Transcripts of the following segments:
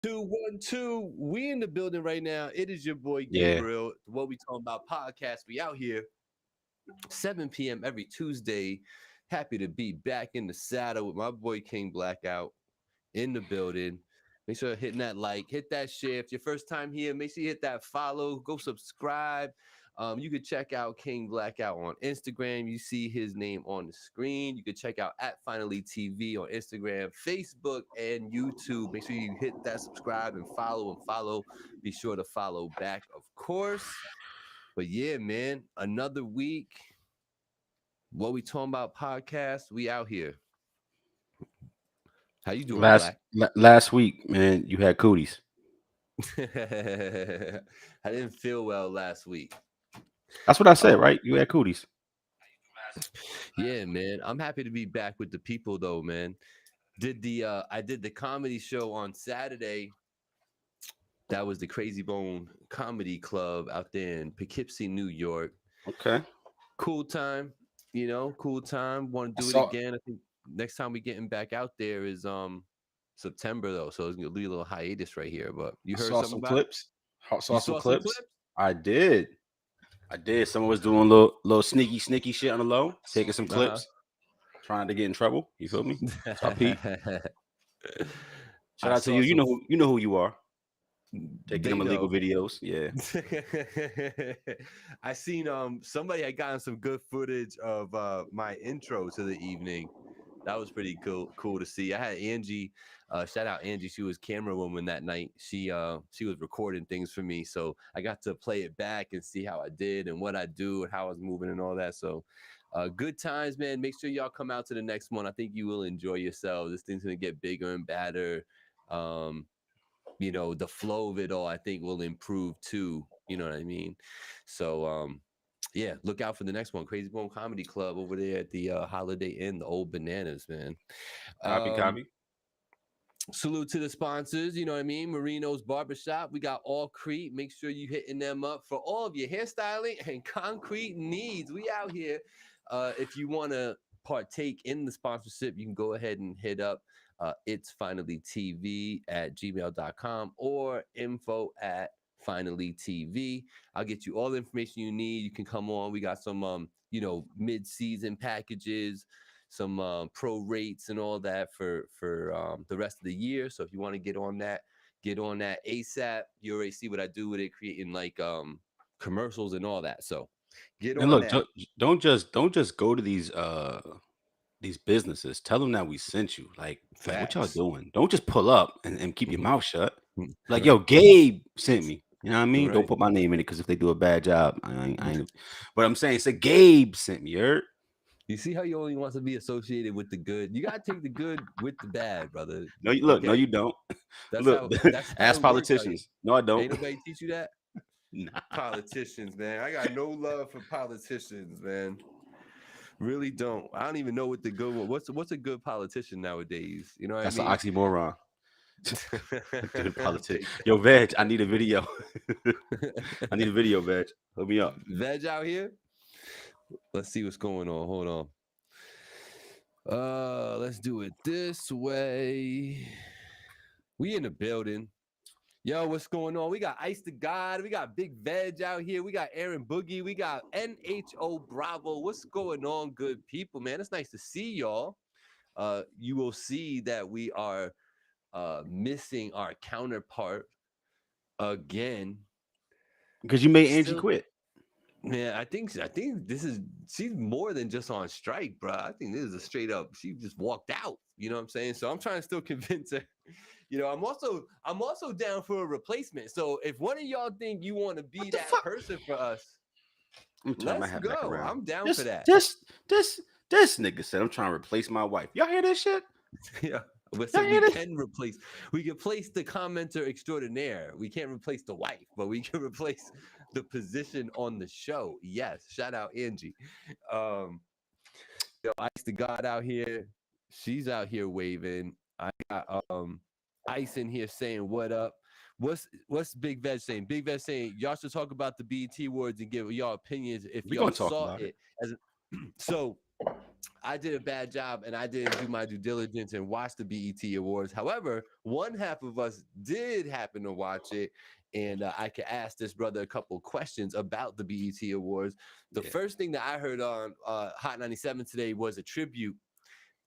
212. We in the building right now. It is your boy Yeah. Gabriel. What we talking about podcast. We out here 7 p.m. every Tuesday. Happy to be back in the saddle with my boy King Blackout in the building. Make sure hitting that like, hit that share. If your first time here, make sure you hit that follow, go subscribe. You could check out King Blackout on Instagram. You see his name on the screen. You could check out at Finally TV on Instagram, Facebook, and YouTube. Make sure you hit that subscribe and follow. Be sure to follow back, of course. But yeah, man, another week. What we talking about podcast? We out here. How you doing, Last Black? last week, man, you had cooties. I didn't feel well last week. That's what I said, Um, right? You had cooties. yeah, man. I'm happy to be back with the people though, man. I did the comedy show on Saturday. That was the Crazy Bone Comedy Club out there in Poughkeepsie, New York. Okay. Cool time, cool time. Want I to do it saw again. I think next time we getting back out there is September though. So it's gonna be a little hiatus right here. But you I heard saw something some about it? clips. I You saw some saw some clips. clips? I did. I did. Someone was doing little sneaky shit on the low, taking some Uh-huh. clips, trying to get in trouble. You feel me? So I peep. Shout I out to saw you. You some know who you are. Taking they them illegal know. videos. Yeah. I seen somebody had gotten some good footage of my intro to the evening. That was pretty cool to see. I had Angie, shout out Angie. She was camera woman that night. She was recording things for me, so I got to play it back and see how I did and what I do and how I was moving and all that. So good times, man. Make sure y'all come out to the next one. I think you will enjoy yourselves. This thing's gonna get bigger and badder. Um, the flow of it all I think will improve too, you know what I mean? So yeah, look out for the next one. Crazy Bone Comedy Club over there at the Holiday Inn, the Old Bananas, man. Copy, um copy. Salute to the sponsors, you know what I mean? Marino's Barbershop. We got All Crete. Make sure you hitting them up for all of your hairstyling and concrete needs. We out here. If you want to partake in the sponsorship, you can go ahead and hit up it's finally TV at gmail.com or info at finally TV. I'll get you all the information you need. You can come on. We got some mid-season packages, some pro rates and all that for the rest of the year. So if you want to get on that ASAP. You already see what I do with it, creating like commercials and all that. So get And on look, that. don't just go to these businesses. Tell them that we sent you. Like what y'all Facts. doing? Don't just pull up and keep your mouth shut. Like, yo, Gabe sent me. You know what I mean? Don't Right. put my name in it because if they do a bad job, I ain't. But I'm saying, say Gabe sent me. You heard? You see how you only want to be associated with the good. You gotta take the good with the bad, brother. No, you look. No, Okay, you don't. that's Look, how ask it works out here. politicians. No, I don't. Ain't nobody teach you that. Nah. Politicians, man. I got no love for politicians, man. Really don't. I don't even know what the good one. What's a good politician nowadays? You know what I That's an mean? oxymoron. Good politics. Take Yo, Veg, I need a video. I need a video, Veg. Hook me up. Veg out here. Let's see what's going on. Hold on. Let's do it this way. We in the building. Yo, what's going on? We got Ice to God. We got Big Veg out here. We got Aaron Boogie. We got NHO Bravo. What's going on, good people, man? It's nice to see y'all. You will see that we are missing our counterpart again. Because you made Angie Still, quit. man, I think she's more than just on strike, bro. I think this is a straight up. She just walked out. You know what I'm saying? So I'm trying to still convince her. I'm also down for a replacement. So if one of y'all think you want to What be the that fuck? person for us, I'm turning my let's hat back go. around. I'm down for This, that. this, this, this nigga said I'm trying to replace my wife. Y'all hear this shit? Yeah. Y'all Listen, hear this? we can place the commenter extraordinaire. We can't replace the wife, but we can replace the position on the show. Yes. Shout out Angie. Um, Ice the God out here. She's out here waving. I got Ice in here saying what up. What's Big Veg saying? Big Veg saying y'all should talk about the BET awards and give y'all opinions if We y'all gonna talk saw about it. it. As so I did a bad job and I didn't do my due diligence and watch the BET Awards. However, one half of us did happen to watch it. And I could ask this brother a couple questions about the BET Awards. The Yeah. first thing that I heard on Hot 97 today was a tribute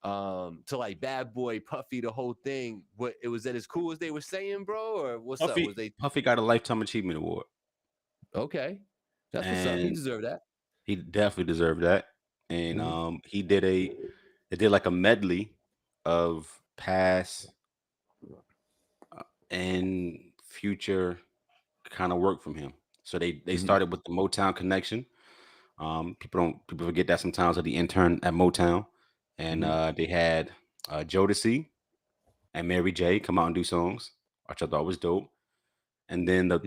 to like Bad Boy, Puffy, the whole thing. What it was that as cool as they were saying, bro, or what's up? Was they Puffy got a Lifetime Achievement Award, okay? That's what's up. He and deserved that. he definitely deserved that. And Mm-hmm. they did like a medley of past and future kind of work from him. So they Mm-hmm. started with the Motown connection. People forget that sometimes, at the intern at Motown, and Mm-hmm. they had Jodeci and Mary J come out and do songs, which I thought was dope. And then the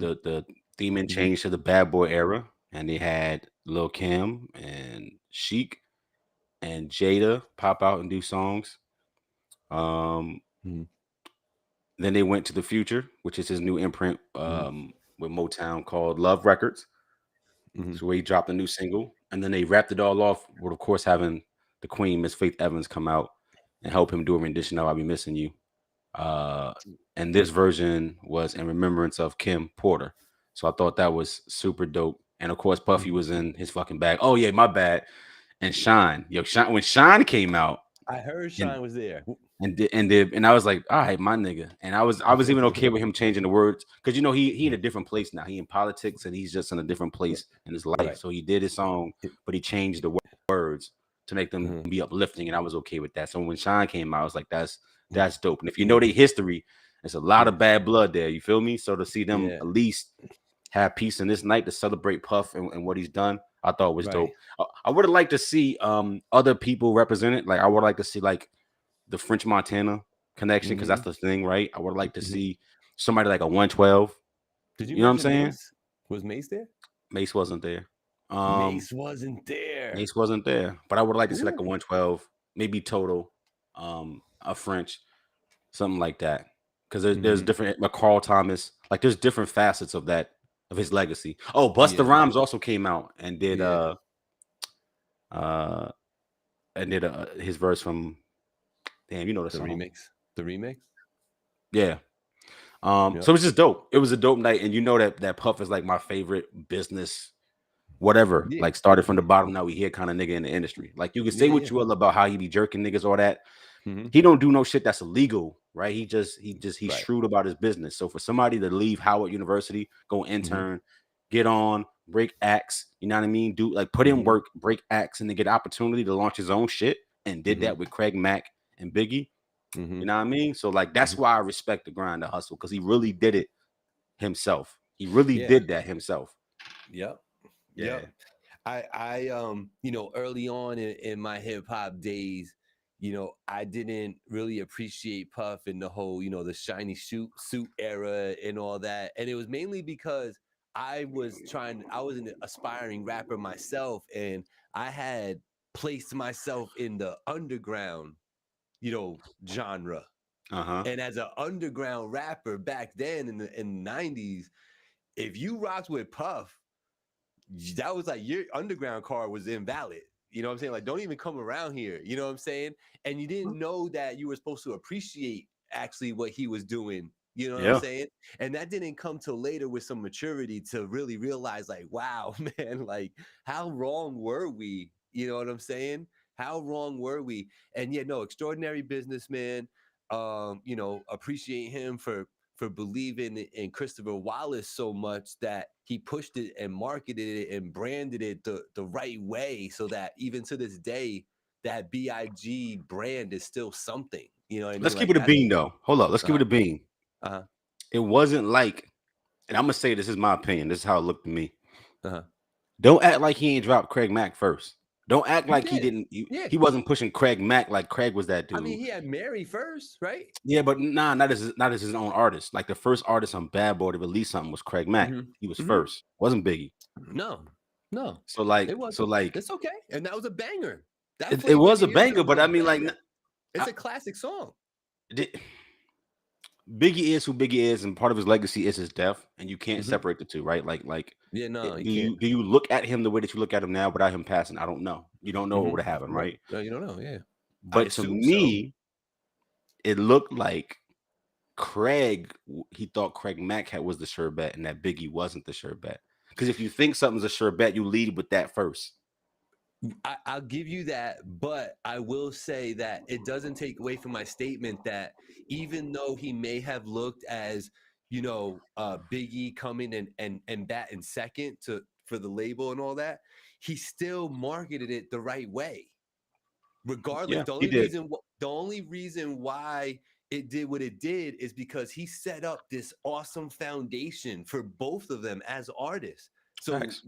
theming Mm-hmm. changed to the Bad Boy era, and they had Lil Kim and Sheik and Jada pop out and do songs. Um, Mm-hmm. then they went to the future, which is his new imprint Mm-hmm. with Motown called Love Records. Mm-hmm. So where he dropped a new single, and then they wrapped it all off with, of course, having the Queen, Miss Faith Evans, come out and help him do a rendition of "I'll Be Missing You." Uh, and this version was in remembrance of Kim Porter. So I thought that was super dope. And of course, Puffy Mm-hmm. was in his fucking bag. Oh yeah, my bad. And Shine, Shine, when Shine came out, I heard and Shine was there. and I was like, all right, my nigga. And I was even okay with him changing the words, because he in a different place now. He in politics, and he's just in a different place in his life. Right. So he did his song, but he changed the words to make them Mm-hmm. be uplifting, and I was okay with that. So when Shine came out, I was like, that's Mm-hmm. dope. And if you know their history, there's a lot of bad blood there. You feel me? So to see them Yeah. at least have peace in this night to celebrate Puff and what he's done, I thought was Right. dope. I would have liked to see other people represented. Like I would like to see like the French Montana connection, because Mm-hmm. that's the thing, right? I would like to Mm-hmm. see somebody like a 112. Did you You know what I'm mention saying? Mace? Was Mace there? Mace wasn't there. Mace wasn't there. Mace wasn't there, but I would like to see like Ooh. a 112, maybe Toto, a French, something like that. Because there's Mm-hmm. different Carl Thomas, like there's different facets of that, of his legacy. Oh, Busta Yeah. Rhymes also came out and did Yeah. uh his verse from, damn, you know the The song. remix. The remix. Yeah. Yep. So it's just dope. It was a dope night, and you know that Puff is like my favorite business, whatever. Yeah. Like started from the bottom, now we here kind of nigga in the industry. Like you can say Yeah. what Yeah. you will about how he be jerking niggas, all that. Mm-hmm. He don't do no shit that's illegal, right? He's Right. shrewd about his business. So for somebody to leave Howard University, go Mm-hmm. intern, get on, break acts, you know what I mean? Do like put in Mm-hmm. work, break acts, and then get opportunity to launch his own shit, and did Mm-hmm. that with Craig Mack and Biggie. Mm-hmm. You know what I mean? So like that's Mm-hmm. why I respect the grind, the hustle, because he really did it himself. He really Yeah. did that himself. Yep. Yeah. Yep. Early on in my hip hop days, I didn't really appreciate Puff and the whole, the shiny suit era and all that. And it was mainly because I was an aspiring rapper myself, and I had placed myself in the underground, genre. Uh-huh. And as an underground rapper back then in the 90s, if you rocked with Puff, that was like your underground card was invalid. You know what I'm saying? Like, don't even come around here. You know what I'm saying? And you didn't know that you were supposed to appreciate actually what he was doing. You know what I'm Yeah. saying? And that didn't come till later with some maturity to really realize, like, wow, man, like, how wrong were we? You know what I'm saying? How wrong were we? And yeah, no, extraordinary businessman. Appreciate him for believing in Christopher Wallace so much that he pushed it and marketed it and branded it the right way, so that even to this day, that BIG brand is still something. You know what I Let's mean? keep Like it a that's bean though. Hold up. Let's keep it uh-huh, a bean. uh-huh, It wasn't like, and I'm gonna say this is my opinion. This is how it looked to me. uh-huh. Don't act like he ain't dropped Craig Mack first. Don't act He like he did. didn't. Yeah. He wasn't pushing Craig Mack like Craig was that I mean, dude. he had Mary first, right? Yeah, but nah, not as his own artist. Like the first artist on Bad Boy to release something was Craig Mack. Mm-hmm. He was Mm-hmm. first. Wasn't Biggie. No, no, So like, it wasn't. It's okay. And that was a banger. That it Flavor in was a Your Eardrum banger. was But a I mean, like, banger. It's I, a classic song. did, Biggie is who Biggie is, and part of his legacy is his death, and you can't Hmm. separate the two, right? Yeah, no, you do can't. you look at him the way that you look at him now without him passing? I don't know. You don't know what Hmm. would have happened, Right. right? No, you don't know. Yeah, I But to assume so. me, it looked like he thought Craig Mack was the sure bet, and that Biggie wasn't the sure bet. Because if you think something's a sure bet, you lead with that first. I'll give you that, but I will say that it doesn't take away from my statement that even though he may have looked as, Biggie coming and batting second to for the label and all that, he still marketed it the right way. Regardless, Yeah, he did. the only reason why it did what it did is because he set up this awesome foundation for both of them as artists. So Facts.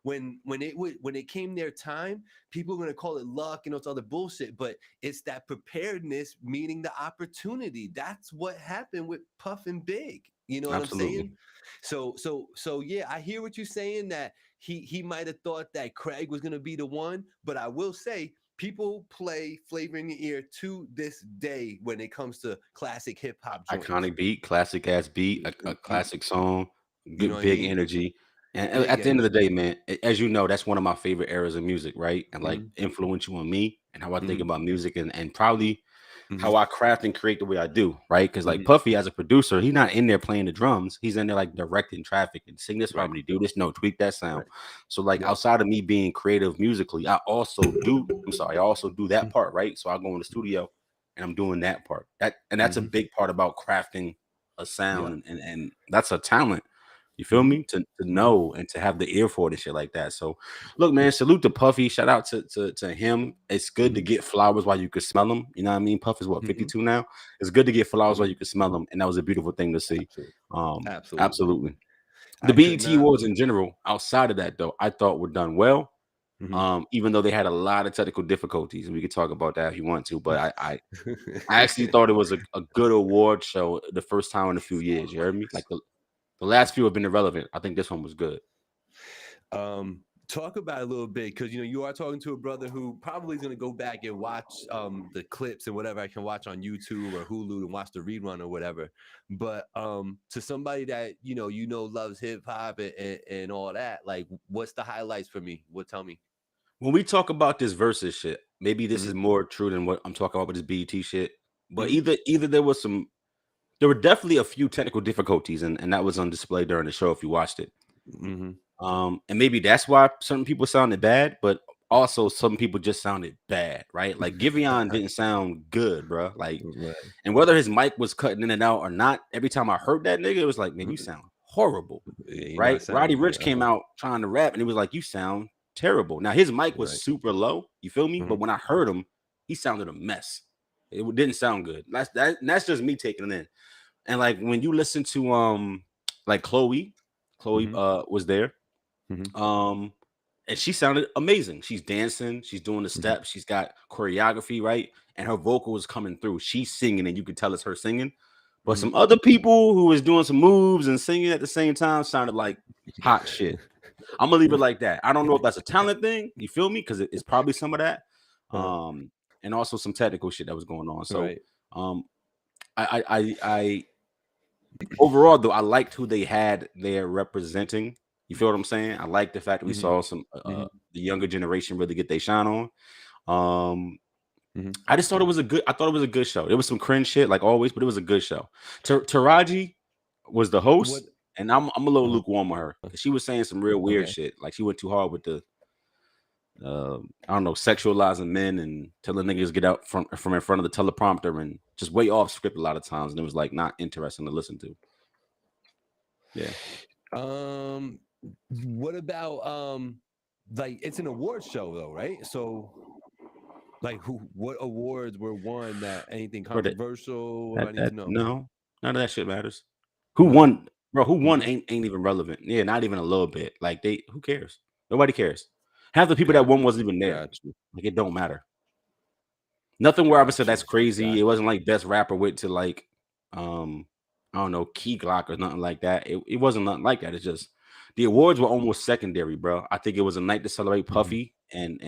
when it came their time, people are gonna call it luck and all this other bullshit, but it's that preparedness meeting the opportunity. That's what happened with Puff and Big. You know what I'm Absolutely. saying? So yeah, I hear what you're saying that he might have thought that Craig was gonna be the one, but I will say people play Flavor in Your Ear to this day when it comes to classic hip hop joints. Iconic beat, classic ass beat, a You, classic song, you know good what I big mean? energy. And Big at the end of the day, energy. man, as you know, that's one of my favorite eras of music, right? And like Hmm. influential on me and how I think Hmm. about music and probably Hmm. how I craft and create the way I do, right? Because like Hmm. Puffy as a producer, he's not in there playing the drums. He's in there like directing traffic and sing this Right. harmony, do this note, tweak that sound. Right. So like Yep. outside of me being creative musically, I also do that part, right? So I go in the studio and I'm doing that part. That's a Hmm. big part about crafting a sound Yep. and that's a talent. You feel Hmm. me? To Hmm. know and to have the ear for it and shit like that. So, look, man, salute to Puffy. Shout out to him. It's good to Hmm. get flowers while you can smell them. You know what I mean? Puff is what Hmm. 52 now. It's good to get flowers while Hmm. you can smell them, and that was a beautiful thing to see. Absolutely. Um, Absolutely. absolutely. The I could BET not. Awards in general, outside of that though, I thought were done well. Hmm. Even though they had a lot of technical difficulties, and we could talk about that if you want to. But I actually thought it was a good award show the first time in a few years. You heard me? Like the last few have been irrelevant. I think this one was good. Talk about it a little bit because you are talking to a brother who probably is going to go back and watch the clips and whatever I can watch on YouTube or Hulu and watch the rerun or whatever. But to somebody that loves hip hop and all that, like, what's the highlights for me? What tell me? When we talk about this versus shit, maybe this Hmm. is more true than what I'm talking about with this BET shit. But Hmm. either there were definitely a few technical difficulties, and that was on display during the show if you watched it. Hmm. And maybe that's why some people sounded bad, but also some people just sounded bad, right? Like Giveon didn't sound good, bro. Like, Right. and whether his mic was cutting in and out or not, every time I heard that nigga, it was like, man, you sound horrible, Yeah, you right? not Roddy sounding good. Rich came out trying to rap, and it was like, you sound terrible. Now his mic was Right. super low, you feel me? But Hmm. when I heard him, he sounded a mess. It didn't sound good. That's just me taking it in. And like when you listen to like Chloe Hmm. was there. Hmm. Um, and she sounded amazing. She's dancing, she's doing the Hmm. steps, she's got choreography, right? And her vocal is coming through. She's singing, and you can tell it's her singing. But Hmm. some other people who was doing some moves and singing at the same time sounded like hot shit. I'm gonna leave it like that. I don't know if that's a talent thing. You feel me? Because it's probably some of that. Uh-huh. And also some technical shit that was going on. So Right. um I overall though, I liked who they had there representing. You feel what I'm saying? I like the fact that we Hmm. saw some Hmm. the younger generation really get their shine on. Um, Hmm. I just thought it was a good. I thought it was a good show. There was some cringe shit like always, but it was a good show. Taraji was the What? host, and I'm a little Uh-huh. lukewarm with her because she was saying some real weird Okay. shit. Like she went too hard with the I don't know, sexualizing men and telling niggas get out from in front of the teleprompter and just way off script a lot of times, and it was like not interesting to listen to. Yeah. Um, what about like it's an award show though, right? So like what awards were won that anything Bro, controversial? What do I need to know? no, none of that shit matters. Who None? won, bro? Who won Okay. ain't even relevant. Yeah, not even a little bit. Like who cares? Nobody cares. Half the people that Got won wasn't even there. got you. Like it don't matter. Nothing where I would say Got that's you. crazy. Got It wasn't like best rapper went to like, um, I don't know, Key Glock or nothing like that. It wasn't nothing like that. It's just the awards were almost secondary, bro. I think it was a night to celebrate you. Hmm. Puffy and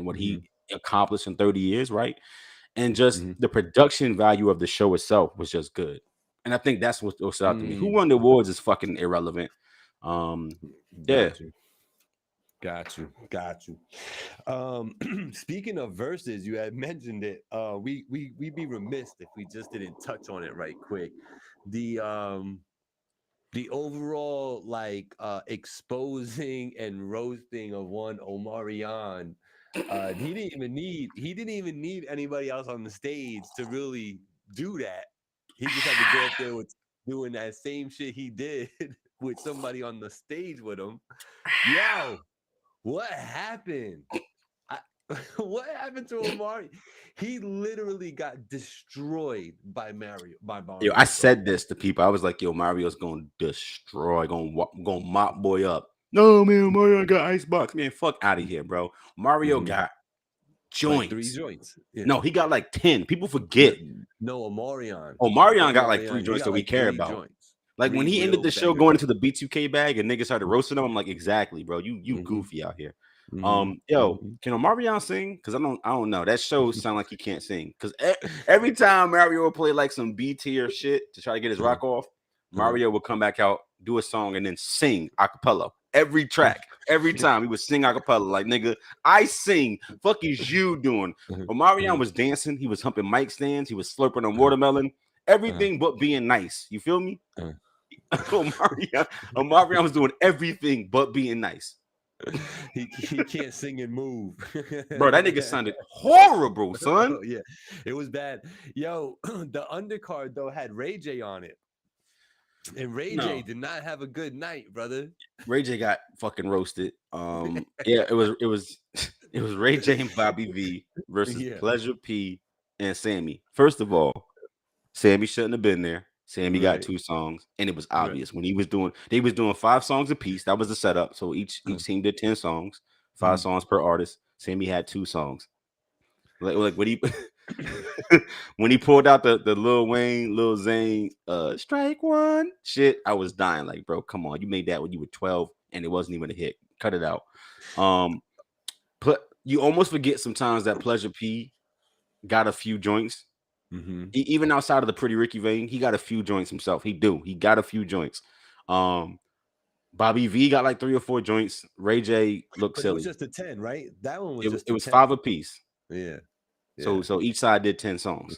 what Hmm. he accomplished in 30 years, right? And just Hmm. the production value of the show itself was just good. And I think that's what stood out to me. Who won the awards is fucking irrelevant. Yeah. Got you. Speaking of verses, you had mentioned it. We'd be remiss if we just didn't touch on it right quick. The overall like exposing and roasting of one Omarion. He didn't even need anybody else on the stage to really do that. He just had to go up there with doing that same shit he did with somebody on the stage with him. Yo, what happened? What happened to Omari? He literally got destroyed by Mario. Yo, I said this to people. I was like, yo, Mario's gonna destroy, gonna mop boy up. No, man, Mario got icebox. Man, fuck out of here, bro. Mario got joints. Like 3 joints. Yeah. No, he got like 10. People forget. No, Omarion. Oh, Omarion got like 3 joints that we care about. Joints. Like when he ended the show going into the B2K bag and niggas started roasting him, I'm like, exactly, bro. You goofy out here. Yo, can Omarion sing? Because I don't know. That show sound like he can't sing. Because every time Mario would play like some B tier shit to try to get his rock off, Mario would come back out, do a song, and then sing a cappella. Every track, every time he would sing a cappella. Like, nigga, I sing. Fuck is you doing? Omarion was dancing. He was humping mic stands. He was slurping on watermelon. Everything but being nice. You feel me? Omarion was doing everything but being nice. He can't sing and move. Bro, that nigga sounded horrible, son. Oh, yeah, it was bad. Yo, the undercard though had Ray J on it. And Ray J did not have a good night, brother. Ray J got fucking roasted. Yeah, it was Ray J and Bobby V versus Pleasure P and Sammy. First of all, Sammy shouldn't have been there. Sammy got 2 songs, and it was obvious when they was doing 5 songs apiece. That was the setup. So each team did 10 songs, 5 songs per artist. Sammy had 2 songs. Like when he when he pulled out the Lil Wayne, Lil Zane, strike one shit, I was dying. Like, bro, come on, you made that when you were 12, and it wasn't even a hit. Cut it out. You almost forget sometimes that Pleasure P got a few joints. Even outside of the Pretty Ricky vein, he got a few joints himself. He got a few joints. Bobby V got like 3 or 4 joints. Ray J looked silly. It was just a 10, right? That one was it was 5 apiece. Yeah. So each side did 10 songs.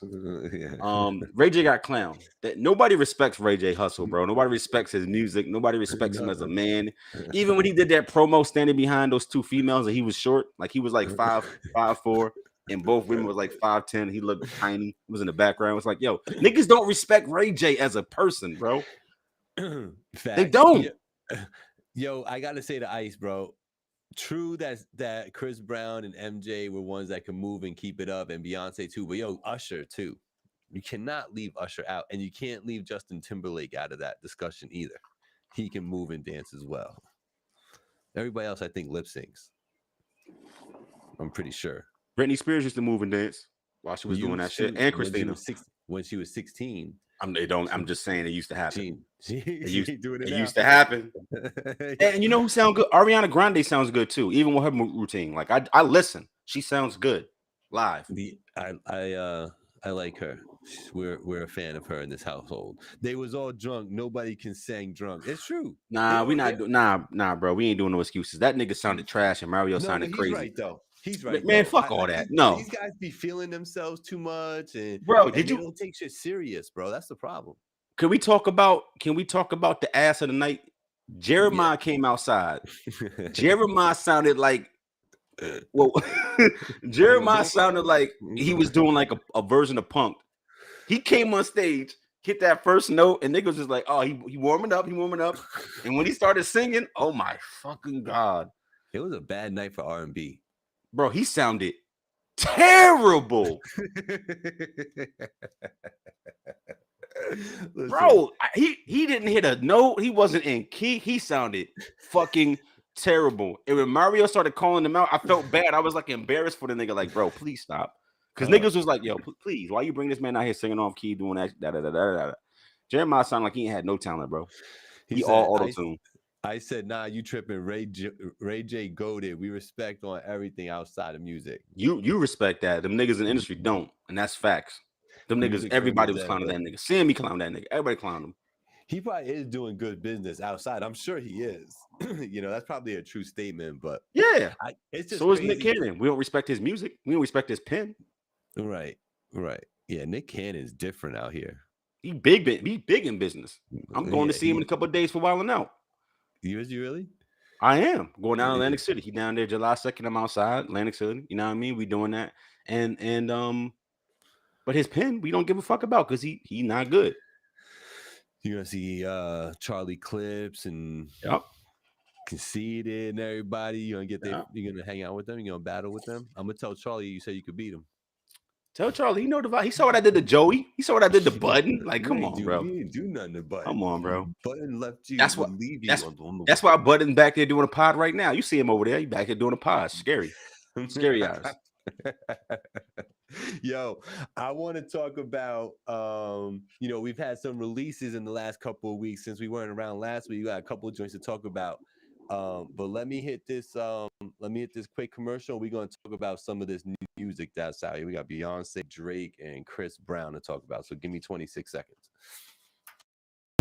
Ray J got clown. That nobody respects Ray J hustle, bro. Nobody respects his music. Nobody respects him as a man. Even when he did that promo standing behind those 2 females and he was short, like he was like 5'4". And both women was like 5'10". He looked tiny. He was in the background. It's like, yo, niggas don't respect Ray J as a person, bro. They don't. Yo, I gotta say to Ice, bro. True that Chris Brown and MJ were ones that can move and keep it up, and Beyonce too. But yo, Usher too. You cannot leave Usher out, and you can't leave Justin Timberlake out of that discussion either. He can move and dance as well. Everybody else, I think, lip syncs. I'm pretty sure. Britney Spears used to move and dance while she was doing that shit, and Christina when she was 16. I'm just saying it used to happen. It used to happen. And you know who sound good? Ariana Grande sounds good too, even with her routine. Like I listen, she sounds good live. I like her. We're a fan of her in this household. They was all drunk. Nobody can sing drunk. It's true. Nah, bro. We ain't doing no excuses. That nigga sounded trash and Mario sounded crazy. Right though. He's right, man. Fuck all that. No, these guys be feeling themselves too much, and bro, they don't take shit serious, bro. That's the problem. Can we talk about the ass of the night? Jeremiah came outside. Jeremiah sounded like, well, Jeremiah sounded like he was doing like a version of Punk. He came on stage, hit that first note, and niggas was like, oh, he warming up. And when he started singing, oh my fucking God. It was a bad night for R&B. Bro, he sounded terrible. Bro, he didn't hit a note. He wasn't in key. He sounded fucking terrible. And when Mario started calling him out, I felt bad. I was like embarrassed for the nigga. Like, bro, please stop. Because niggas was like, yo, please, why you bring this man out here singing off key, doing that? Jeremiah sounded like he ain't had no talent, bro. He all auto-tune. I said, nah, you tripping. Ray J goated. We respect on everything outside of music. You respect that. Them niggas in the industry don't, and that's facts. Them niggas, Music everybody furthers was that, clowning but that nigga. Sammy clowned that nigga. Everybody clowned him. he probably is doing good business outside. I'm sure he is. You know, that's probably a true statement, but Yeah. it's just So is Nick crazy. Cannon. We don't respect his music. We don't respect his pen. Right. Yeah, Nick Cannon's different out here. He big in business. I'm going to see him in a couple of days for Wildin' Out. You really? I am going down to Atlantic City. He down there July 2nd. I'm outside Atlantic City. You know what I mean? We doing that. And but his pen, we don't give a fuck about because he not good. You're gonna see Charlie Clips and Yep. Conceited and everybody. You're gonna get there. You're gonna hang out with them. You're gonna battle with them. I'm gonna tell Charlie you said you could beat him. Tell Charlie, he know the vibe. He saw what I did to Joey. He saw what I did to Button. Like, come on, bro. You didn't do nothing to Button. Come on, bro. Button left you. That's why Button's back there doing a pod right now. You see him over there. He back there doing a pod. Scary. Scary eyes. Yo, I want to talk about we've had some releases in the last couple of weeks since we weren't around last week. We got a couple of joints to talk about. But let me hit this quick commercial. We're gonna talk about some of this new music that's out here. We got Beyonce, Drake, and Chris Brown to talk about. So give me 26 seconds.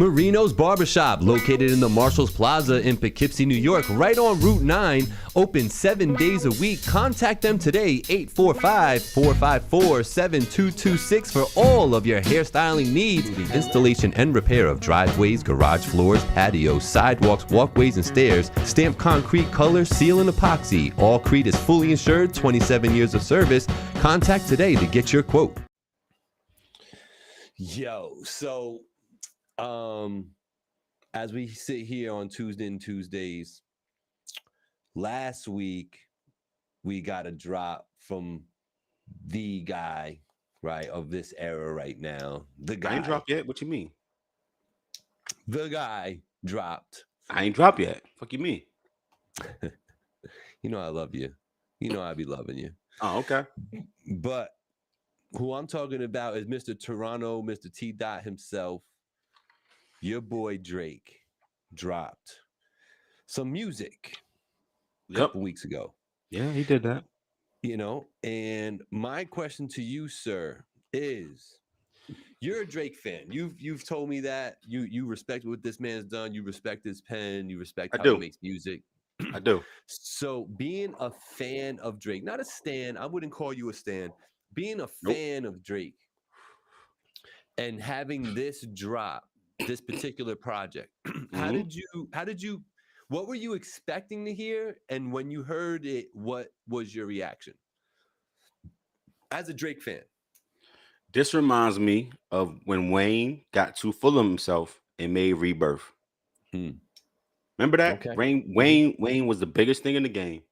Marino's Barbershop, located in the Marshalls Plaza in Poughkeepsie, New York, right on Route 9, open 7 days a week. Contact them today, 845-454-7226 for all of your hairstyling needs, installation and repair of driveways, garage floors, patios, sidewalks, walkways, and stairs, stamped concrete, color, seal, and epoxy. All Crete is fully insured, 27 years of service. Contact today to get your quote. Yo, so as we sit here on Tuesdays, last week we got a drop from the guy, right, of this era right now. The guy I ain't dropped yet. What you mean? The guy dropped. I ain't dropped yet. Fuck you mean? You know I love you. You know I be loving you. Oh, okay. But who I'm talking about is Mr. Toronto, Mr. T. Dot himself. Your boy Drake dropped some music a couple weeks ago. Yeah, he did that. You know, and my question to you, sir, is you're a Drake fan. You've told me that you respect what this man's done. You respect his pen. You respect how he makes music. I do. So being a fan of Drake, not a stan, I wouldn't call you a stan. Being a fan of Drake and having this drop, this particular project, how did you what were you expecting to hear, and when you heard it, what was your reaction as a Drake fan? This reminds me of when Wayne got too full of himself and made Rebirth. Remember that? Okay. Wayne was the biggest thing in the game.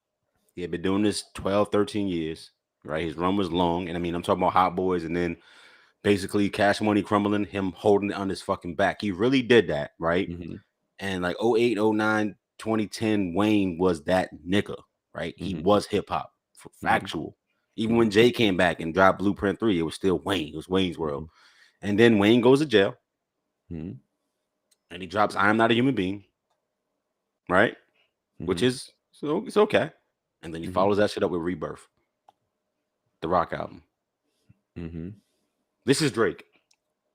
He had been doing this 12 13 years, right? His run was long, and I mean, I'm talking about Hot Boys, and then basically Cash Money crumbling, him holding it on his fucking back. He really did that, right? And like 08, 09, 2010, Wayne was that nigga, right? He was hip hop, factual. Even when Jay came back and dropped Blueprint 3, it was still Wayne. It was Wayne's World. And then Wayne goes to jail, and he drops I Am Not a Human Being, right? Which is, so it's okay. And then he follows that shit up with Rebirth, the Rock album. This is Drake.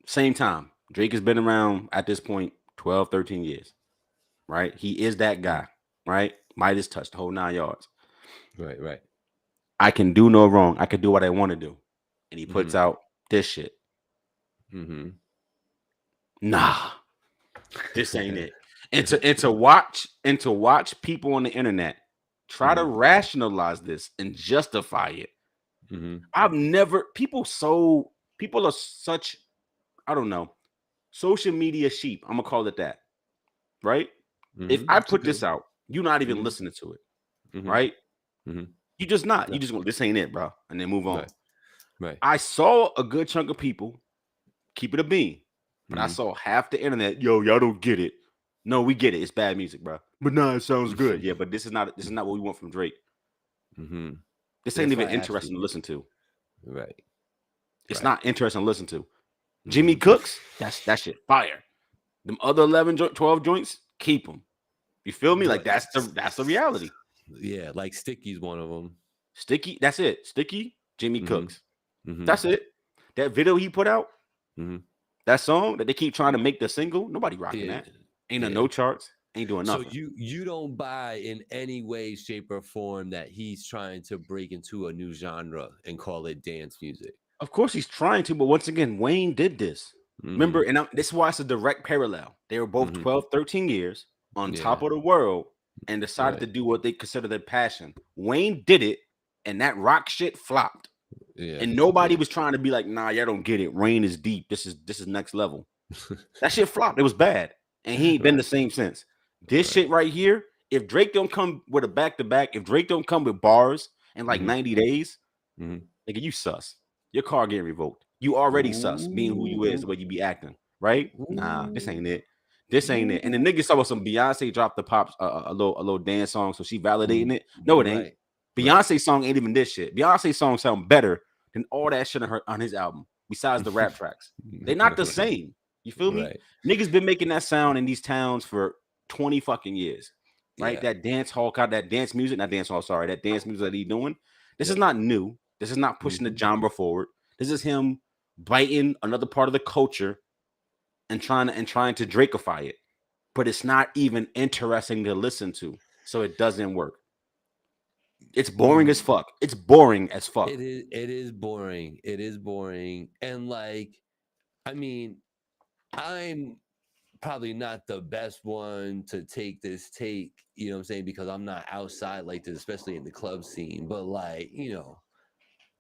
Same time. Drake has been around at this point 12, 13 years, right? He is that guy, right? Midas touch, the whole 9 yards. Right. I can do no wrong. I can do what I want to do. And he puts out this shit. Nah, this ain't it. And to watch people on the internet try to rationalize this and justify it. I've never people are such, I don't know, social media sheep. I'm gonna call it that, right? If I put this out, you're not even listening to it, right? You just not. You just go, this ain't it, bro, and then move on. Right. I saw a good chunk of people keep it a bean, but I saw half the internet. Yo, y'all don't get it. No, we get it. It's bad music, bro. But nah, it sounds good. Yeah, but this is not what we want from Drake. This ain't even interesting to listen to. Right. It's not interesting to listen to. Jimmy Cooks, that shit fire. Them other 12 joints, keep them. You feel me? Like that's the reality. Yeah, like Sticky's one of them. Sticky, that's it. Sticky, Jimmy Cooks. That's it. that video he put out, Mm-hmm. that song that they keep trying to make the single, nobody rocking Yeah. that. Ain't no charts. Ain't doing So nothing. you don't buy in any way, shape, or form that he's trying to break into a new genre and call it dance music. Of course he's trying to, but once again, Wayne did this. Remember, and this is why it's a direct parallel. They were both 12, 13 years on top of the world and decided to do what they consider their passion. Wayne did it, and that rock shit flopped. And nobody was trying to be like, nah, y'all don't get it. Rain is deep. This is next level. That shit flopped. It was bad. And he ain't been the same since. This shit right here, if Drake don't come with a back-to-back, if Drake don't come with bars in like 90 days, nigga, you sus. Your car getting revoked. You already sus, being who you is, the way you be acting, right? Nah, this ain't it. This ain't it. And the niggas saw some Beyonce dropped the pops a little dance song, so she validating it. No, it ain't. Beyonce song ain't even this shit. Beyonce song sound better than all that shit on his album, besides the rap tracks. They're not the same. You feel me? Niggas been making that sound in these towns for 20 fucking years, right? That dance hall, that dance music, not dance hall, sorry, that dance music that he doing. This is not new. This is not pushing the genre forward. This is him biting another part of the culture and trying to Drakeify it. But it's not even interesting to listen to. So it doesn't work. It's boring as fuck. It's boring as fuck. It is boring. It is boring. And like, I mean, I'm probably not the best one to take this take, you know what I'm saying? Because I'm not outside like this, especially in the club scene. But like, you know,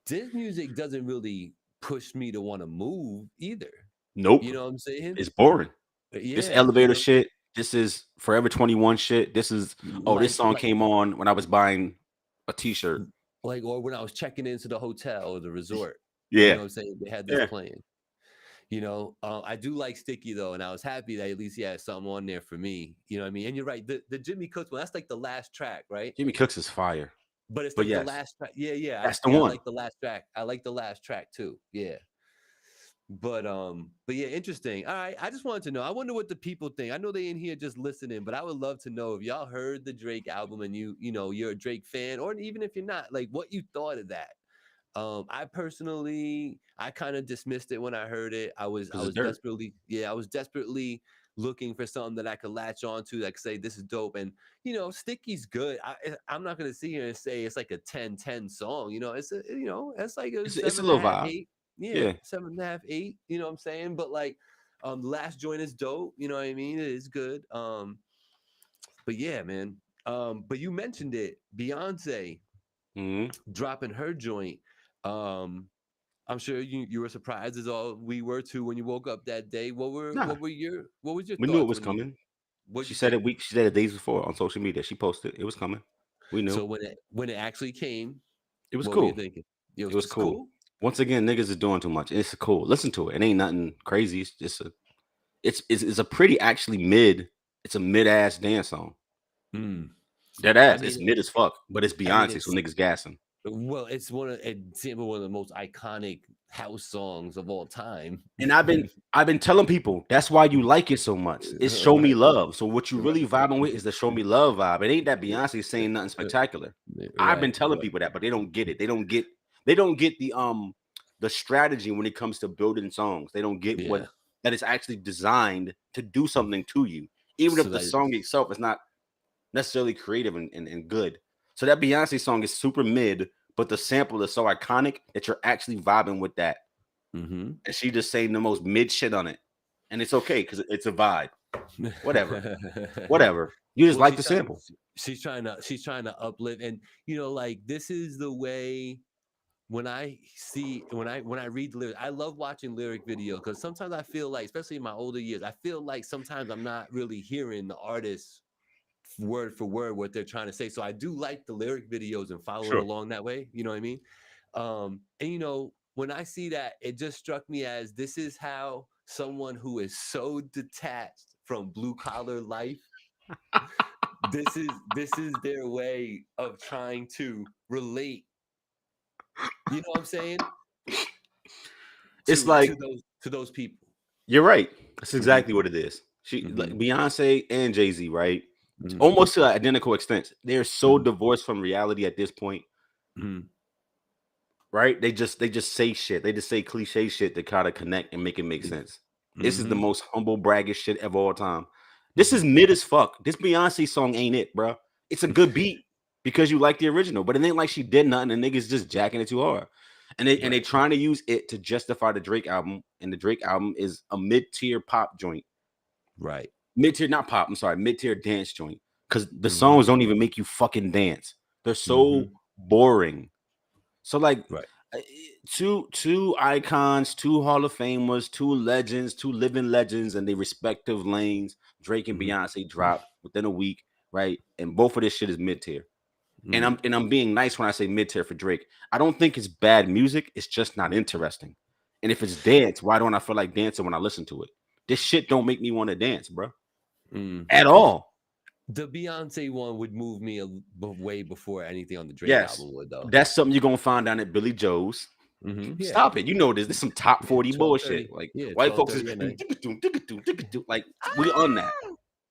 this music doesn't really push me to want to move either. Nope. You know what I'm saying? It's boring. Yeah, this elevator shit. This is Forever 21 shit. This is this song came on when I was buying a t-shirt. Like, or when I was checking into the hotel or the resort. Yeah. You know what I'm saying? They had this playing. You know, I do like Sticky though, and I was happy that at least he had something on there for me. You know what I mean? And you're right, the Jimmy Cooks one, that's like the last track, right? Jimmy Cooks is fire. But it's like the last track. Yeah. That's the one. I like the last track. I like the last track too. Yeah. But yeah, interesting. All right. I just wanted to know. I wonder what the people think. I know they in here just listening, but I would love to know if y'all heard the Drake album and you know, you're a Drake fan, or even if you're not, like what you thought of that. I personally, I kind of dismissed it when I heard it. I was desperately looking for something that I could latch onto, like say this is dope. And you know, Sticky's good. I'm not gonna sit here and say it's like a 10-10 song. You know, it's like a it's a little vibe. 8. Yeah, 7.5, 8. You know what I'm saying? But like, the last joint is dope. You know what I mean? It is good. But yeah, man. But you mentioned it, Beyonce dropping her joint. I'm sure you were surprised as all we were too when you woke up that day. What was your We knew it was coming. She said it days before on social media. She posted it was coming. We knew. So when it actually came, it was what cool. Were you thinking? It was cool. Once again, niggas is doing too much. It's cool. Listen to it. It ain't nothing crazy. It's just it's a pretty actually mid. It's a mid-ass dance song. That ass. I mean, it's mid as fuck, but it's Beyonce, so niggas gassing. Well, it's one of the most iconic house songs of all time. And I've been telling people that's why you like it so much. It's Show Me Love. So what you really vibing with is the Show Me Love vibe. It ain't that Beyonce saying nothing spectacular. I've been telling people that, but they don't get it. They don't get the strategy when it comes to building songs. They don't get what that is actually designed to do something to you, even if the song itself is not necessarily creative and good. So that Beyonce song is super mid, but the sample is so iconic that you're actually vibing with that. And she just saying the most mid shit on it, and it's okay because it's a vibe. Whatever. You just like the sample. She's trying to uplift, and you know, like this is the way. When I read the lyrics, I love watching lyric videos because sometimes I feel like, especially in my older years, I feel like sometimes I'm not really hearing the artist word for word what they're trying to say. So I do like the lyric videos and follow it along that way. You know what I mean? And you know, when I see that, it just struck me as this is how someone who is so detached from blue collar life, this is their way of trying to relate. You know what I'm saying? It's like to those people. You're right. That's exactly what it is. She like Beyonce and Jay-Z, right? Almost to an identical extent. They're so divorced from reality at this point. right? They just say shit. They just say cliche shit to kind of connect and make it make sense. This is the most humble braggish shit of all time. This is mid as fuck. This Beyonce song ain't it, bro. It's a good beat because you like the original, but it ain't like she did nothing and niggas just jacking it too hard. And they trying to use it to justify the Drake album, and the Drake album is a mid-tier pop joint. Right. Mid-tier, not pop, I'm sorry, mid-tier dance joint. Because the songs don't even make you fucking dance. They're so boring. So like two icons, two Hall of Famers, two legends, two living legends in their respective lanes. Drake and Beyonce dropped within a week, right? And both of this shit is mid-tier. And I'm being nice when I say mid-tier for Drake. I don't think it's bad music, it's just not interesting. And if it's dance, why don't I feel like dancing when I listen to it? This shit don't make me want to dance, bro. At all. The Beyonce one would move me way before anything on the Drake album would, though. That's something you're gonna find down at Billy Joe's. Stop it. You know this. This is some top 40 bullshit. Like white folks is like we on that.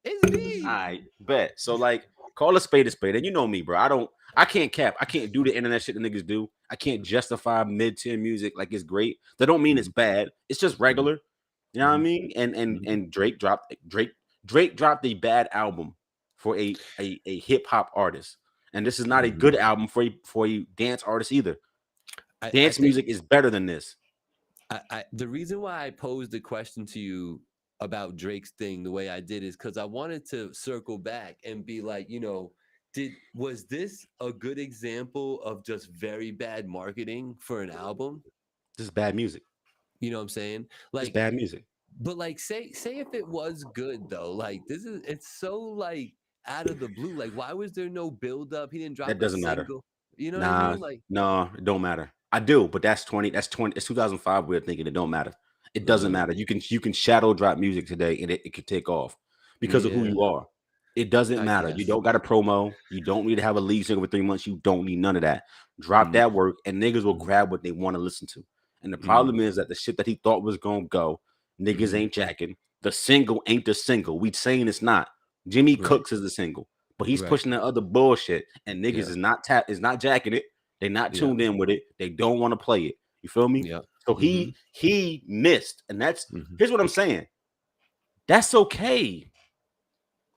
It's me. All right, bet. So like call a spade. And you know me, bro. I can't cap. I can't do the internet shit the niggas do. I can't justify mid-tier music like it's great. That don't mean it's bad. It's just regular. You know what I mean? And Drake dropped a bad album for a hip hop artist. And this is not a good album for a dance artist either. Dance music is better than this. The reason why I posed the question to you about Drake's thing the way I did is because I wanted to circle back and be like, was this a good example of just very bad marketing for an album? This is bad music. You know what I'm saying? Like it's bad music. But like say if it was good though, like it's so like out of the blue. Like why was there no build up? He didn't drop that doesn't a matter. single. You know what I mean? Like no, it don't matter. I do, but that's 20. It's 2005. We're thinking it don't matter. It doesn't matter. You can shadow drop music today and it could take off because of who you are. It doesn't matter. You don't got a promo. You don't need to have a lead single for 3 months. You don't need none of that. Drop that work and niggas will grab what they want to listen to. And the problem is that the shit that he thought was gonna go, niggas ain't jacking. The single ain't the single. We saying it's not. Jimmy Cooks is the single, but he's pushing that other bullshit, and niggas is not jacking it. They not tuned in with it. They don't want to play it. You feel me? Yeah. So he missed, and that's here's what I'm saying. That's okay.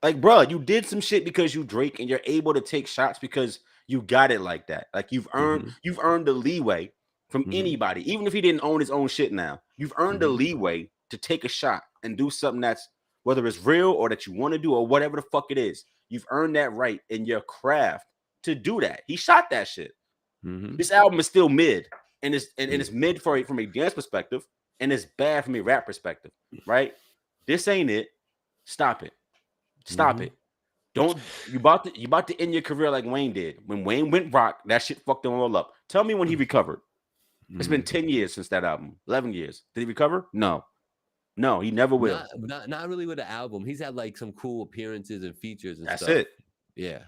Like, bro, you did some shit because you Drake, and you're able to take shots because you got it like that. Like you've earned the leeway from anybody, even if he didn't own his own shit now. You've earned the leeway to take a shot and do something that's whether it's real or that you want to do or whatever the fuck it is. You've earned that right in your craft to do that. He shot that shit. This album is still mid, and it's mid from a dance perspective, and it's bad from a rap perspective, right? This ain't it. Stop it. Stop it. Don't you about to end your career like Wayne did. When Wayne went rock, that shit fucked him all up. Tell me when he recovered. It's been 10 years since that album. 11 years. Did he recover? No, he never will. Not really with the album. He's had like some cool appearances and features and That's stuff. it. Yeah.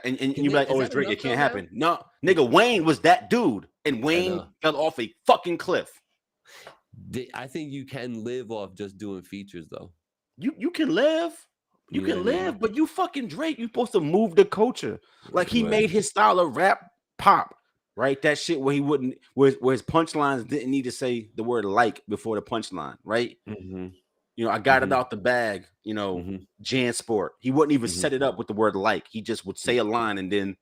And you're like, oh, it's Drake. It can't happen. No, nigga, Wayne was that dude, and Wayne fell off a fucking cliff. I think you can live off just doing features, though. You can live. You can live, but you fucking Drake. You supposed to move the culture. Like he made his style of rap pop, right? That shit where he wouldn't, where his punchlines didn't need to say the word like before the punchline, right? You know, I got it out the bag, you know, Jan Sport. He wouldn't even set it up with the word like. He just would say a line and then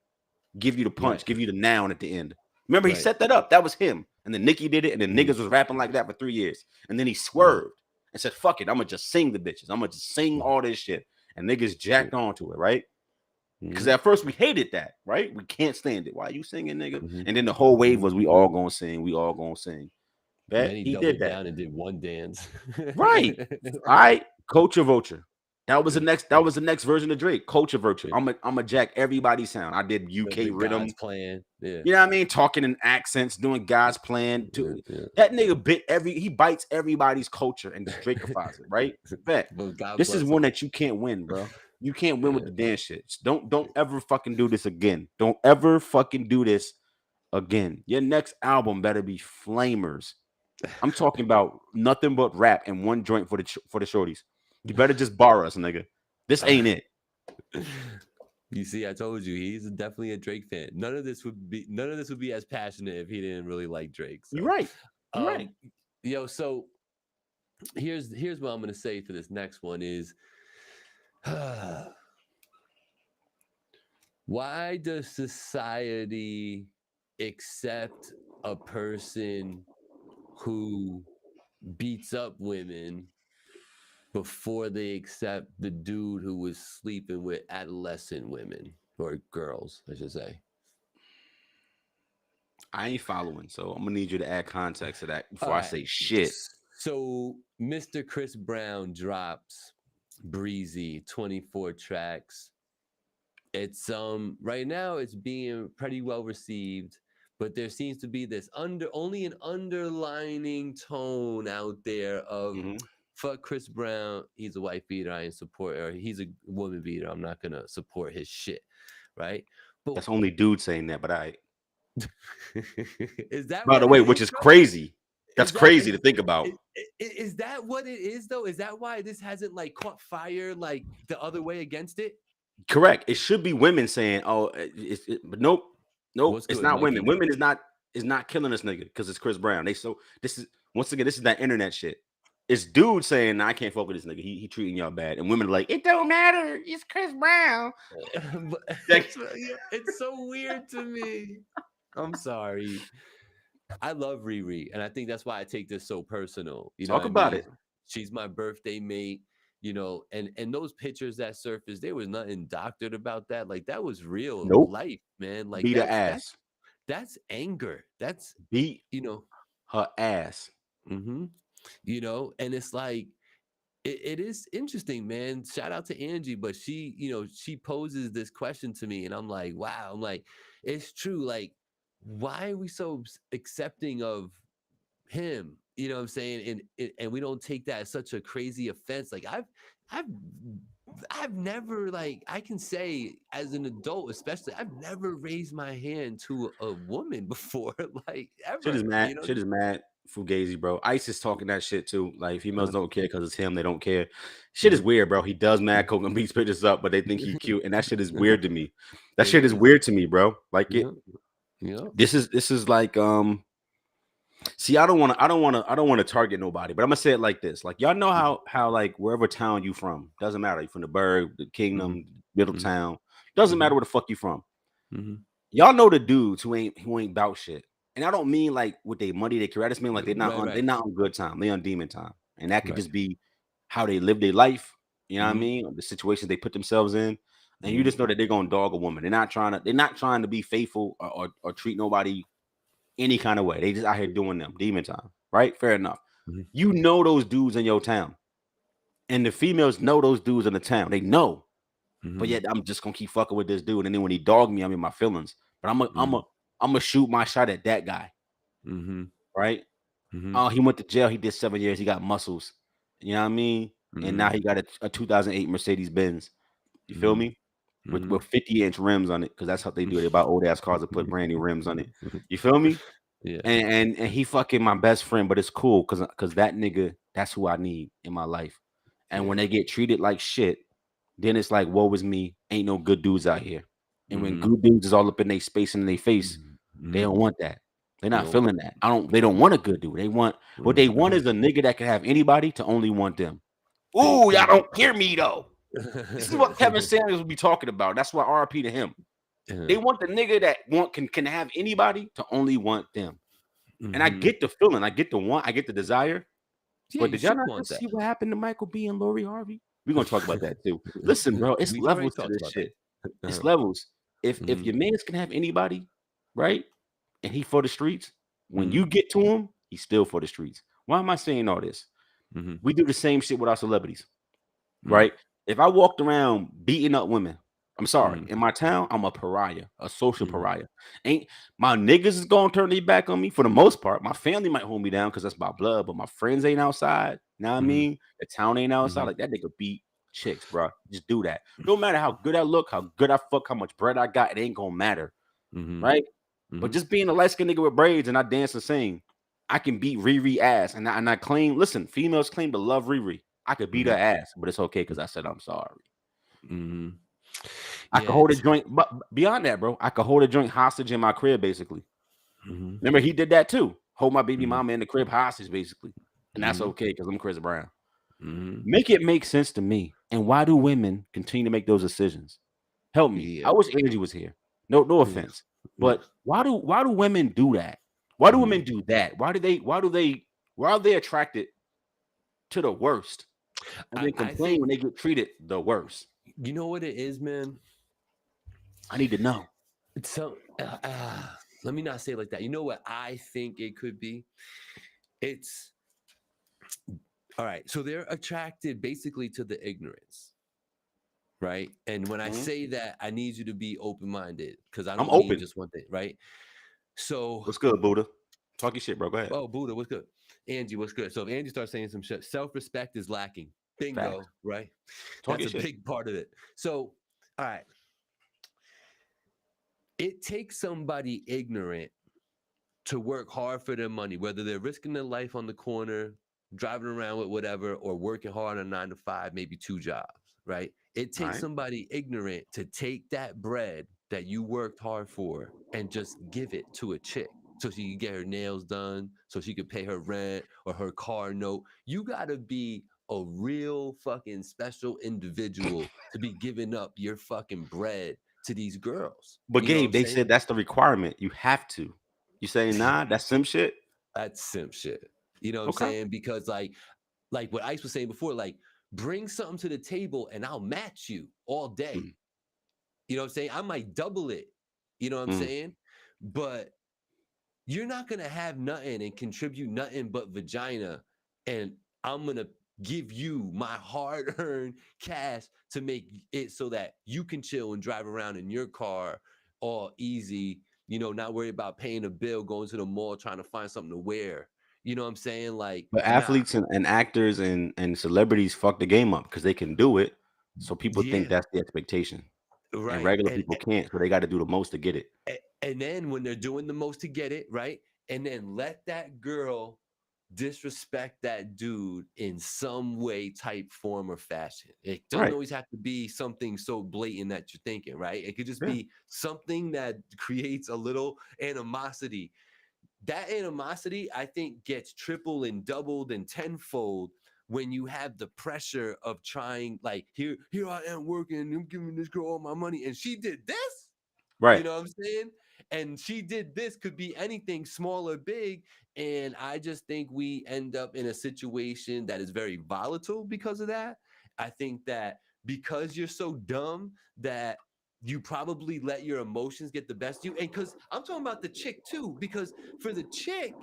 give you the punch, give you the noun at the end. Remember, he set that up. That was him. And then Nicki did it, and then niggas was rapping like that for 3 years. And then he swerved and said, fuck it, I'm going to just sing the bitches. I'm going to just sing all this shit. And niggas jacked onto it, right? Because at first we hated that, right? We can't stand it. Why you singing, nigga? And then the whole wave was we all gonna sing. We all gonna sing. That he did that. Down and did one dance. Right. All right. Culture Vulture. That was the next version of Drake. Culture Vulture. I'm a jack everybody's sound. I did UK rhythm playing. Yeah. You know what I mean? Talking in accents, doing God's plan. That nigga he bites everybody's culture and Drakeifies it, right? This is one that you can't win, bro. You can't win with the dance shit. Don't ever fucking do this again. Don't ever fucking do this again. Your next album better be flamers. I'm talking about nothing but rap and one joint for the shorties. You better just borrow us, nigga. This ain't it. You see, I told you he's definitely a Drake fan. None of this would be as passionate if he didn't really like Drake. You're So, right. You're right. um, so here's what I'm gonna say for this next one is, why does society accept a person who beats up women before they accept the dude who was sleeping with adolescent women or girls, I should say? I ain't following, so I'm gonna need you to add context to that All before I right. say shit. So Mr. Chris Brown drops Breezy 24 tracks. It's right now it's being pretty well received, but there seems to be this only an underlining tone out there of fuck Chris Brown, he's a white beater, I ain't support, or he's a woman beater, I'm not gonna support his shit, right? But That's only dude saying that, but is that by the what way, it which is is though? crazy. That's Is that crazy to think about. is that what it is though? Is that why this hasn't like caught fire like the other way against it? Correct. It should be women saying, "Oh, but nope, What's it's good, not women. Mikey? Women is not killing this nigga because it's Chris Brown." This is once again, this is that internet shit. It's dudes saying, nah, "I can't fuck with this nigga. He treating y'all bad," and women are like, "It don't matter. It's Chris Brown." It's so weird to me. I'm sorry. I love Riri, and I think that's why I take this so personal. You know Talk what I about mean? it. She's my birthday mate. And those pictures that surfaced, there was nothing doctored about that. Like that was real Nope. life, man. Like Beat her ass. that's anger. That's Beat you know, her ass. mm-hmm. And it's like it is interesting, man. Shout out to Angie, but she poses this question to me, and I'm like, wow. I'm like, it's true. Like, why are we so accepting of him? You know what I'm saying? And we don't take that as such a crazy offense. Like I've I've never like I can say as an adult, especially, I've never raised my hand to a woman before, like Shit is ever. mad. Shit is mad. Fugazi, bro. Ice is talking that shit too. Like females don't care because it's him. They don't care. Shit is weird, bro. He does mad coke and beats bitches up, but they think he cute, and that shit is weird to me. That shit is weird to me, bro. Like it. Yeah. This is like See, I don't want to target nobody, but I'm gonna say it like this. Like y'all know how like wherever town you from, doesn't matter. You from the burg, the kingdom, middle town, doesn't matter where the fuck you from. Y'all know the dudes who ain't about shit. And I don't mean like with their money, they career. I just mean like they're not on good time. They on demon time. And that could just be how they live their life. You know what I mean? Or the situations they put themselves in. And you just know that they're gonna dog a woman. They're not trying to be faithful or treat nobody any kind of way. They just out here doing them demon time, right? Fair enough. You know those dudes in your town, and the females know those dudes in the town. They know, but yet I'm just gonna keep fucking with this dude. And then when he dogged me, I'm in my feelings. But I'm gonna shoot my shot at that guy, right? Oh, he went to jail. He did 7 years. He got muscles. You know what I mean? And now he got a 2008 Mercedes Benz. You feel me? With 50-inch rims on it, because that's how they do it. They buy old ass cars and put brand new rims on it. You feel me? Yeah. And he fucking my best friend, but it's cool because that nigga, that's who I need in my life. And when they get treated like shit, then it's like, woe is me. Ain't no good dudes out here. And when good dudes is all up in their space and in their face, they don't want that. They're not feeling that. They don't want a good dude. They want what they want is a nigga that can have anybody to only want them. Ooh, y'all don't hear me though. This is what Kevin Samuels will be talking about. That's why RP to him. They want the nigga that can have anybody to only want them. And I get the feeling, I get the want, I get the desire. Yeah, but did y'all not just see what happened to Michael B. and Lori Harvey? We're gonna talk about that too. Listen, bro, it's levels to this shit. It's levels. If your mans can have anybody, right? And he for the streets, when you get to him, he's still for the streets. Why am I saying all this? We do the same shit with our celebrities, right? If I walked around beating up women, I'm sorry, in my town, I'm a pariah, a social pariah. Ain't my niggas is gonna turn their back on me for the most part. My family might hold me down because that's my blood, but my friends ain't outside. You know what I mean? The town ain't outside. Like that nigga beat chicks, bro. Just do that. No matter how good I look, how good I fuck, how much bread I got, it ain't gonna matter, right? But just being a light skinned nigga with braids and I dance and sing, I can beat Riri ass. And I claim, listen, females claim to love Riri. I could beat her ass, but it's okay because I said I'm sorry. I could hold a joint, but beyond that, bro, I could hold a joint hostage in my crib, basically. Remember, he did that too. Hold my baby mama in the crib hostage, basically. And that's okay because I'm Chris Brown. Make it make sense to me. And why do women continue to make those decisions? Help me. I wish Angie was here. No offense. But why do women do that? Why do women do that? Why are they attracted to the worst? And they complain when they get treated the worst. You know what it is, man? I need to know. So let me not say it like that. You know what I think it could be? It's all right. So they're attracted basically to the ignorance, right? And when I say that, I need you to be open-minded because I don't mean open. just one thing, right? So what's good, Buddha? Talk your shit, bro. Go ahead. Oh, Buddha, what's good? Angie, what's good? So if Angie starts saying some shit, self-respect is lacking. Bingo, Facts. right? Talk That's a big part of it. So, all right. It takes somebody ignorant to work hard for their money, whether they're risking their life on the corner, driving around with whatever, or working hard on a 9 to 5, maybe 2 jobs, right? It takes somebody ignorant to take that bread that you worked hard for and just give it to a chick so she can get her nails done, so she could pay her rent or her car note. You got to be a real fucking special individual to be giving up your fucking bread to these girls. But Gabe, they said that's the requirement. You have to. You saying nah? That's simp shit. That's simp shit. You know what I'm saying? Because like what Ice was saying before, like bring something to the table and I'll match you all day. You know what I'm saying? I might double it. You know what I'm saying? But you're not gonna have nothing and contribute nothing but vagina, and I'm gonna give you my hard-earned cash to make it so that you can chill and drive around in your car all easy, you know, not worry about paying a bill, going to the mall, trying to find something to wear. You know what I'm saying? Like, but athletes and actors and celebrities fuck the game up because they can do it. So people think that's the expectation. Right. And regular people can't, so they got to do the most to get it. And then when they're doing the most to get it, right? And then let that girl disrespect that dude in some way, type, form, or fashion. It doesn't always have to be something so blatant that you're thinking, right? It could just be something that creates a little animosity. That animosity, I think, gets tripled and doubled and tenfold when you have the pressure of trying, like, here I am working, I'm giving this girl all my money, and she did this. Right. You know what I'm saying? And she did this, could be anything, small or big. And I just think we end up in a situation that is very volatile because of that. I think that because you're so dumb that you probably let your emotions get the best of you. And because I'm talking about the chick too, because for the chick,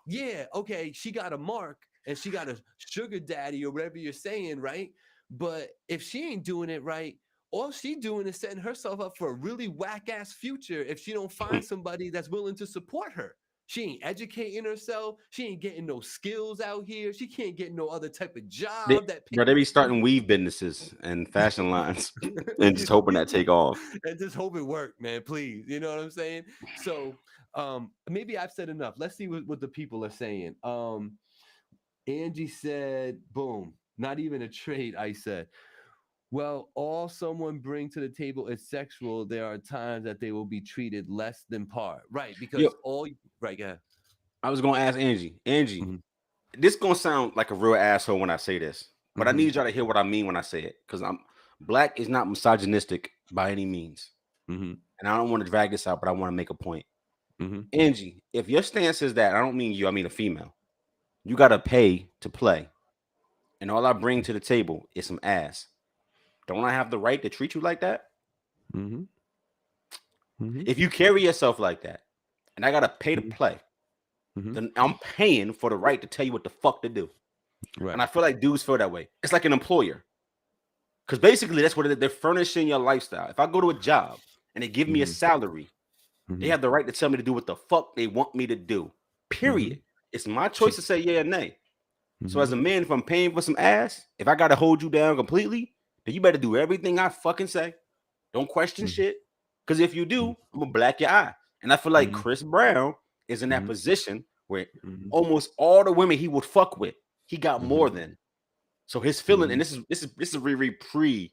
yeah, okay, she got a mark and she got a sugar daddy or whatever you're saying, right? But if she ain't doing it right, all she doing is setting herself up for a really whack-ass future if she don't find somebody that's willing to support her. She ain't educating herself. She ain't getting no skills out here. She can't get no other type of job they be starting weave businesses and fashion lines and just hoping that take off. And just hope it work, man, please. You know what I'm saying? So maybe I've said enough. Let's see what the people are saying. Angie said, boom, not even a trade, I said. Well, all someone brings to the table is sexual. There are times that they will be treated less than par. Right, because right, yeah. I was going to ask Angie. Angie, this going to sound like a real asshole when I say this, but I need y'all to hear what I mean when I say it, because Black is not misogynistic by any means. And I don't want to drag this out, but I want to make a point. Angie, if your stance is that, I don't mean you, I mean a female, you got to pay to play. And all I bring to the table is some ass. Don't I have the right to treat you like that? If you carry yourself like that, and I gotta pay to play, then I'm paying for the right to tell you what the fuck to do. Right. And I feel like dudes feel that way. It's like an employer, because basically that's what they're furnishing your lifestyle. If I go to a job and they give me a salary, they have the right to tell me to do what the fuck they want me to do. Period. It's my choice to say yeah or nay. So as a man, if I'm paying for some ass, if I gotta hold you down completely, then you better do everything I fucking say. Don't question shit. Because if you do, I'm gonna black your eye. And I feel like Chris Brown is in that position where almost all the women he would fuck with, he got more than. So his feeling, and this is pre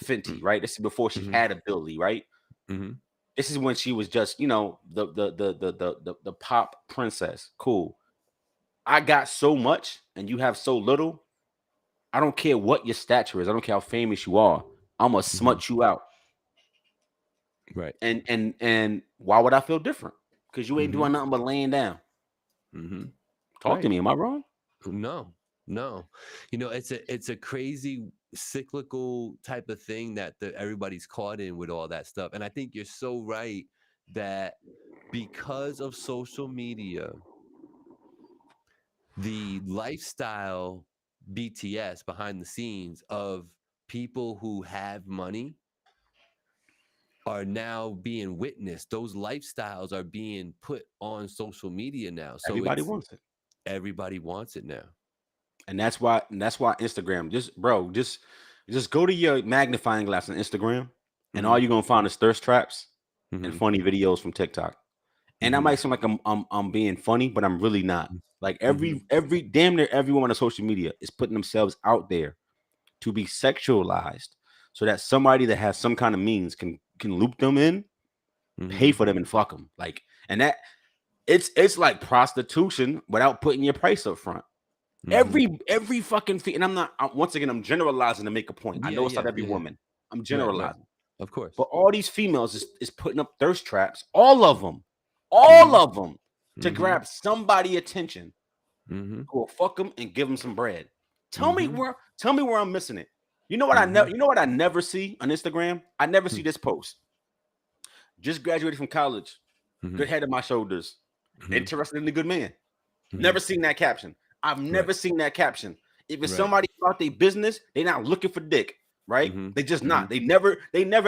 Fenty, right? This is before she had a Billy, right? This is when she was just, the pop princess. Cool. I got so much and you have so little. I don't care what your stature is. I don't care how famous you are. I'm gonna smut you out. Right. And why would I feel different? Because you ain't doing nothing but laying down. Talk to me. Am I wrong? No. It's a crazy cyclical type of thing that everybody's caught in with all that stuff. And I think you're so right that because of social media, the lifestyle BTS behind the scenes of people who have money are now being witnessed. Those lifestyles are being put on social media now. So Everybody wants it. Everybody wants it now. And that's why Instagram, just go to your magnifying glass on Instagram, and all you're gonna find is thirst traps and funny videos from TikTok. And that might seem like I'm being funny, but I'm really not. Like every damn near everyone on social media is putting themselves out there to be sexualized, so that somebody that has some kind of means can loop them in, pay for them, and fuck them. Like, and that it's like prostitution without putting your price up front. Every fucking fee, and once again, I'm generalizing to make a point. I know it's not every woman. I'm generalizing. Right. Of course. But all these females is putting up thirst traps, all of them, to grab somebody attention. Go fuck them and give them some bread. Tell me where I'm missing it. You know what I never see on Instagram? I never see this post. Just graduated from college. Good head on my shoulders. Interested in a good man. Never seen that caption. I've never seen that caption. If it's somebody about their business, they're not looking for dick, right? They just not. They never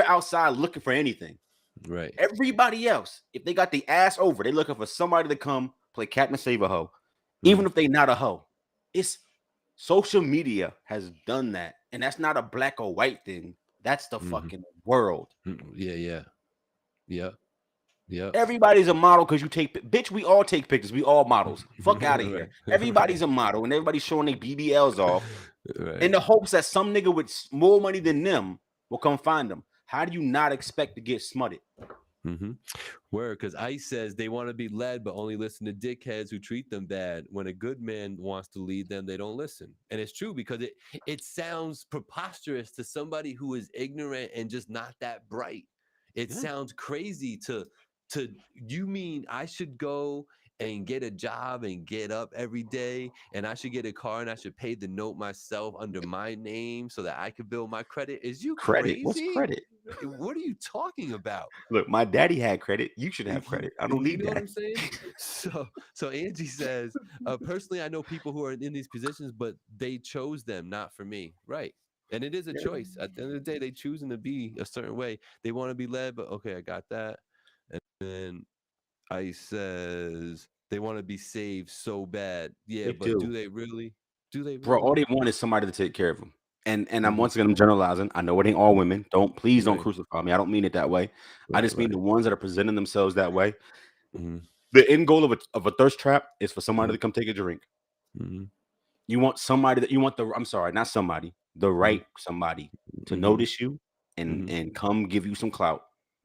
outside looking for anything. Right. Everybody else, if they got the ass over, they looking for somebody to come play Captain Save a Hoe, even if they not a hoe. It's social media has done that, and that's not a black or white thing. That's the fucking world. Yeah. Everybody's a model because you take bitch. We all take pictures. We all models. Fuck out of here. Everybody's a model, and everybody's showing their BBLs off in the hopes that some nigga with more money than them will come find them. How do you not expect to get smutted? Word, because Ice says they want to be led, but only listen to dickheads who treat them bad. When a good man wants to lead them, they don't listen. And it's true, because it sounds preposterous to somebody who is ignorant and just not that bright. It sounds crazy to you mean I should go and get a job and get up every day, and I should get a car and I should pay the note myself under my name so that I could build my credit? Is you crazy? What's credit? What are you talking about? Look, my daddy had credit. You should have credit. I don't need that. What I'm saying? So Angie says, personally, I know people who are in these positions, but they chose them, not for me. Right. And it is a choice. At the end of the day, they choosing to be a certain way. They want to be led, but okay, I got that. And then Ice says they want to be saved so bad. Yeah, but do they really? Bro, all they want is somebody to take care of them. And I'm once again, I'm generalizing. I know it ain't all women. Please don't crucify me. I don't mean it that way. I just mean the ones that are presenting themselves that way. The end goal of a thirst trap is for somebody to come take a drink. You want somebody the right somebody to notice you and come give you some clout.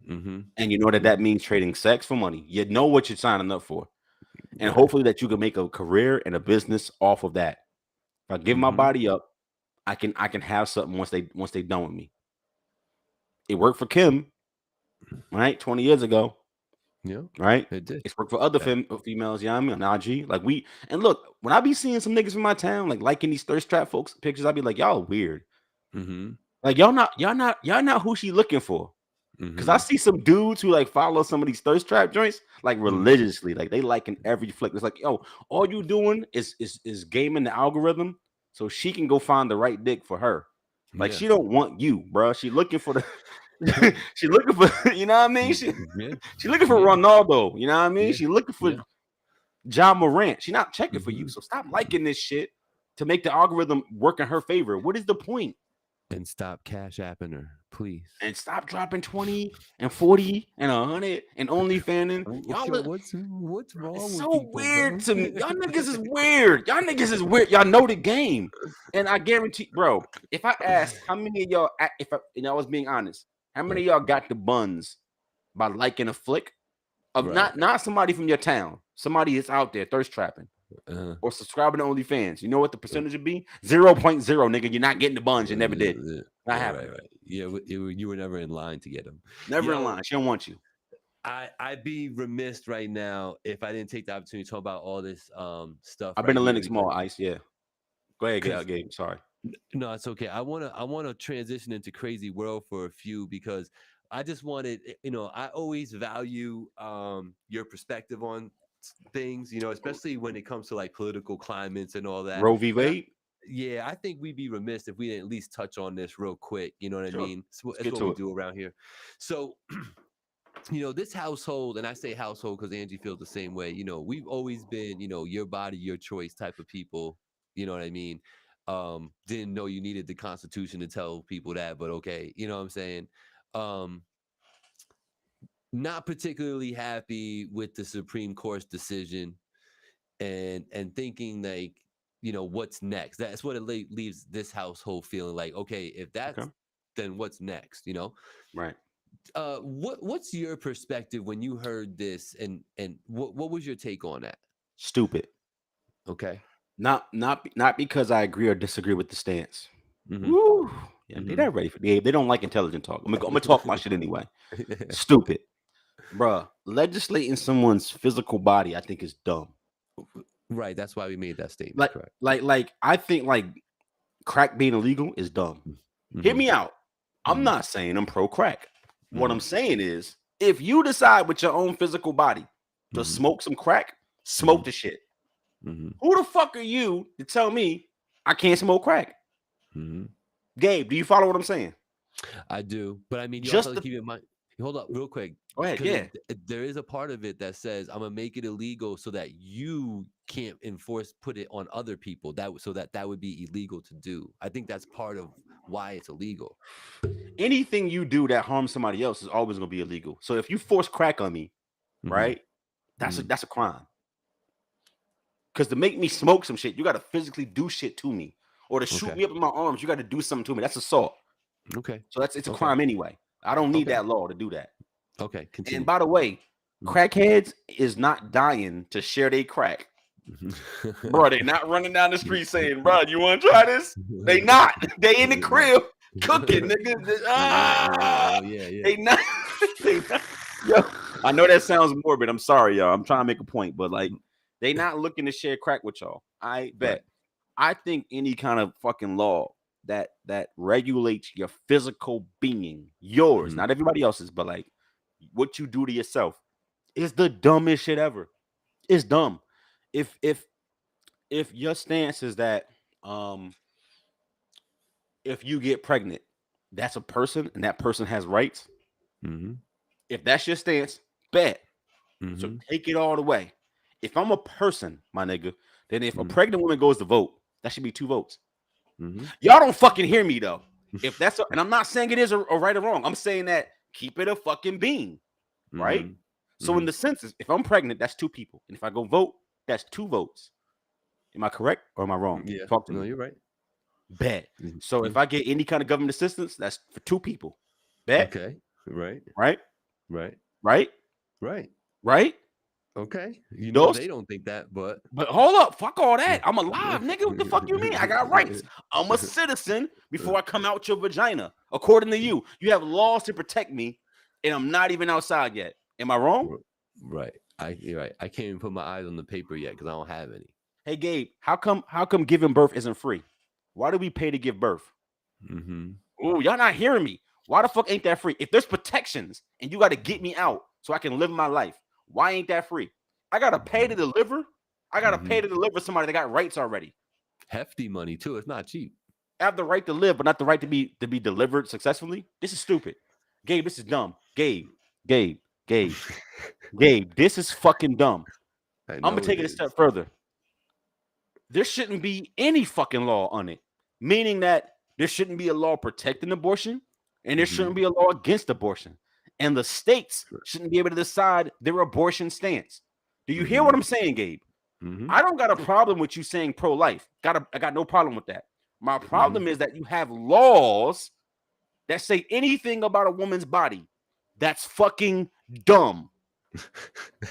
And you know that means trading sex for money. You know what you're signing up for. And hopefully that you can make a career and a business off of that. If I give my body up, I can have something once they done with me. It worked for Kim, right? 20 years ago. Yeah. Right? It did. It's worked for other females, you know what I mean? On IG. Like look, when I be seeing some niggas in my town like liking these thirst trap folks pictures, I be like, y'all weird. Like y'all not who she looking for. Because I see some dudes who like follow some of these thirst trap joints like religiously, like they liking every flick. It's like, yo, all you doing is gaming the algorithm so she can go find the right dick for her. Like she don't want you, bro. She looking for the she looking for, you know what I mean? She looking for Ronaldo, you know what I mean? She looking for John Morant. She not checking for you. So stop liking this shit to make the algorithm work in her favor. What is the point? And stop cash apping her, please. And stop dropping 20 and 40 and 100 and only fanning. Y'all Yo, look, what's it's wrong with so people, weird bro? to me. Y'all niggas is weird. Y'all niggas is weird. Y'all know the game. And I guarantee, bro, if I asked how many of y'all, and I was being honest, how many of y'all got the buns by liking a flick of Right. not somebody from your town, somebody that's out there thirst trapping or subscribing to OnlyFans? You know what the percentage would be? 0.0, nigga. You're not getting the buns. You never did. Not happening. Right. Yeah, you were never in line to get them. Never in line. She don't want you. I'd be remiss right now if I didn't take the opportunity to talk about all this stuff. I've right been to here Linux Mall, Ice. Yeah. Go ahead, Gabe. Sorry. No, it's okay. I wanna transition into crazy world for a few because I just wanted, I always value your perspective on things, especially when it comes to like political climates and all that. Roe v. Wade. Yeah, I think we'd be remiss if we didn't at least touch on this real quick. You know what I Sure. mean? That's what we do around here. So, this household, and I say household because Angie feels the same way. We've always been, your body, your choice type of people. You know what I mean? Didn't know you needed the Constitution to tell people that, but okay. You know what I'm saying? Um, Not particularly happy with the Supreme Court's decision and thinking like, what's next? That's what it leaves this household feeling like, okay, if that's then what's next, Right. What's your perspective when you heard this and what was your take on that? Stupid. Okay. Not because I agree or disagree with the stance. Mm-hmm. Woo. Yeah, they're not ready for they don't like intelligent talk. I'm gonna talk my shit anyway. Stupid. Bruh, legislating someone's physical body, I think, is dumb. Right. That's why we made that statement. Correct. Like I think like crack being illegal is dumb. Mm-hmm. Hear me out. I'm not saying I'm pro crack. What I'm saying is, if you decide with your own physical body to smoke some crack, smoke the shit. Who the fuck are you to tell me I can't smoke crack? Gabe, do you follow what I'm saying? I do, but I mean, you also have to keep in mind. Hold up, real quick. Go ahead. Yeah, there is a part of it that says I'm gonna make it illegal so that you can't put it on other people. That would be illegal to do. I think that's part of why it's illegal. Anything you do that harms somebody else is always gonna be illegal. So if you force crack on me, right, that's a crime. Because to make me smoke some shit, you got to physically do shit to me, or to shoot me up in my arms, you got to do something to me. That's assault. Okay. So it's a crime anyway. I don't need that law to do that. Okay. Continue. And by the way, crackheads is not dying to share their crack. Bro, they not running down the street saying, bro, you want to try this? They not. They in the crib cooking, nigga. They not. Yo, I know that sounds morbid. I'm sorry, y'all. I'm trying to make a point, but like, they not looking to share crack with y'all. I bet. Right. I think any kind of fucking law that regulates your physical being, yours, not everybody else's, but like what you do to yourself, is the dumbest shit ever. It's dumb. If your stance is that if you get pregnant, that's a person and that person has rights. If that's your stance, bet. So take it all the way. If I'm a person, my nigga, then if a pregnant woman goes to vote, that should be 2 votes. Y'all don't fucking hear me though. If that's and I'm not saying it is a right or wrong. I'm saying that keep it a fucking being, right? So in the census, if I'm pregnant, that's 2 people, and if I go vote, that's 2 votes. Am I correct or am I wrong? Yeah. Talk to me. No, you're right. Bet. So if I get any kind of government assistance, that's for 2 people. Bet. Okay. Right. Right. Right. Right. Right. Right. Okay. You know they don't think that, but hold up. Fuck all that. I'm alive, nigga. What the fuck you mean? I got rights. I'm a citizen before I come out your vagina. According to you, you have laws to protect me, and I'm not even outside yet. Am I wrong? Right. You're right. I can't even put my eyes on the paper yet because I don't have any. Hey Gabe, how come giving birth isn't free? Why do we pay to give birth? Oh, y'all not hearing me. Why the fuck ain't that free? If there's protections and you got to get me out so I can live my life, why ain't that free? I gotta pay to deliver. I gotta pay to deliver somebody that got rights already. Hefty money too. It's not cheap. I have the right to live, but not the right to be delivered successfully. This is stupid. Gabe, this is dumb. Gabe, this is fucking dumb. I'm gonna take it a step further. There shouldn't be any fucking law on it, meaning that there shouldn't be a law protecting abortion, and there shouldn't be a law against abortion. And the states shouldn't be able to decide their abortion stance. Do you hear what I'm saying, Gabe? I don't got a problem with you saying pro-life. I got no problem with that. My problem is that you have laws that say anything about a woman's body. That's fucking dumb.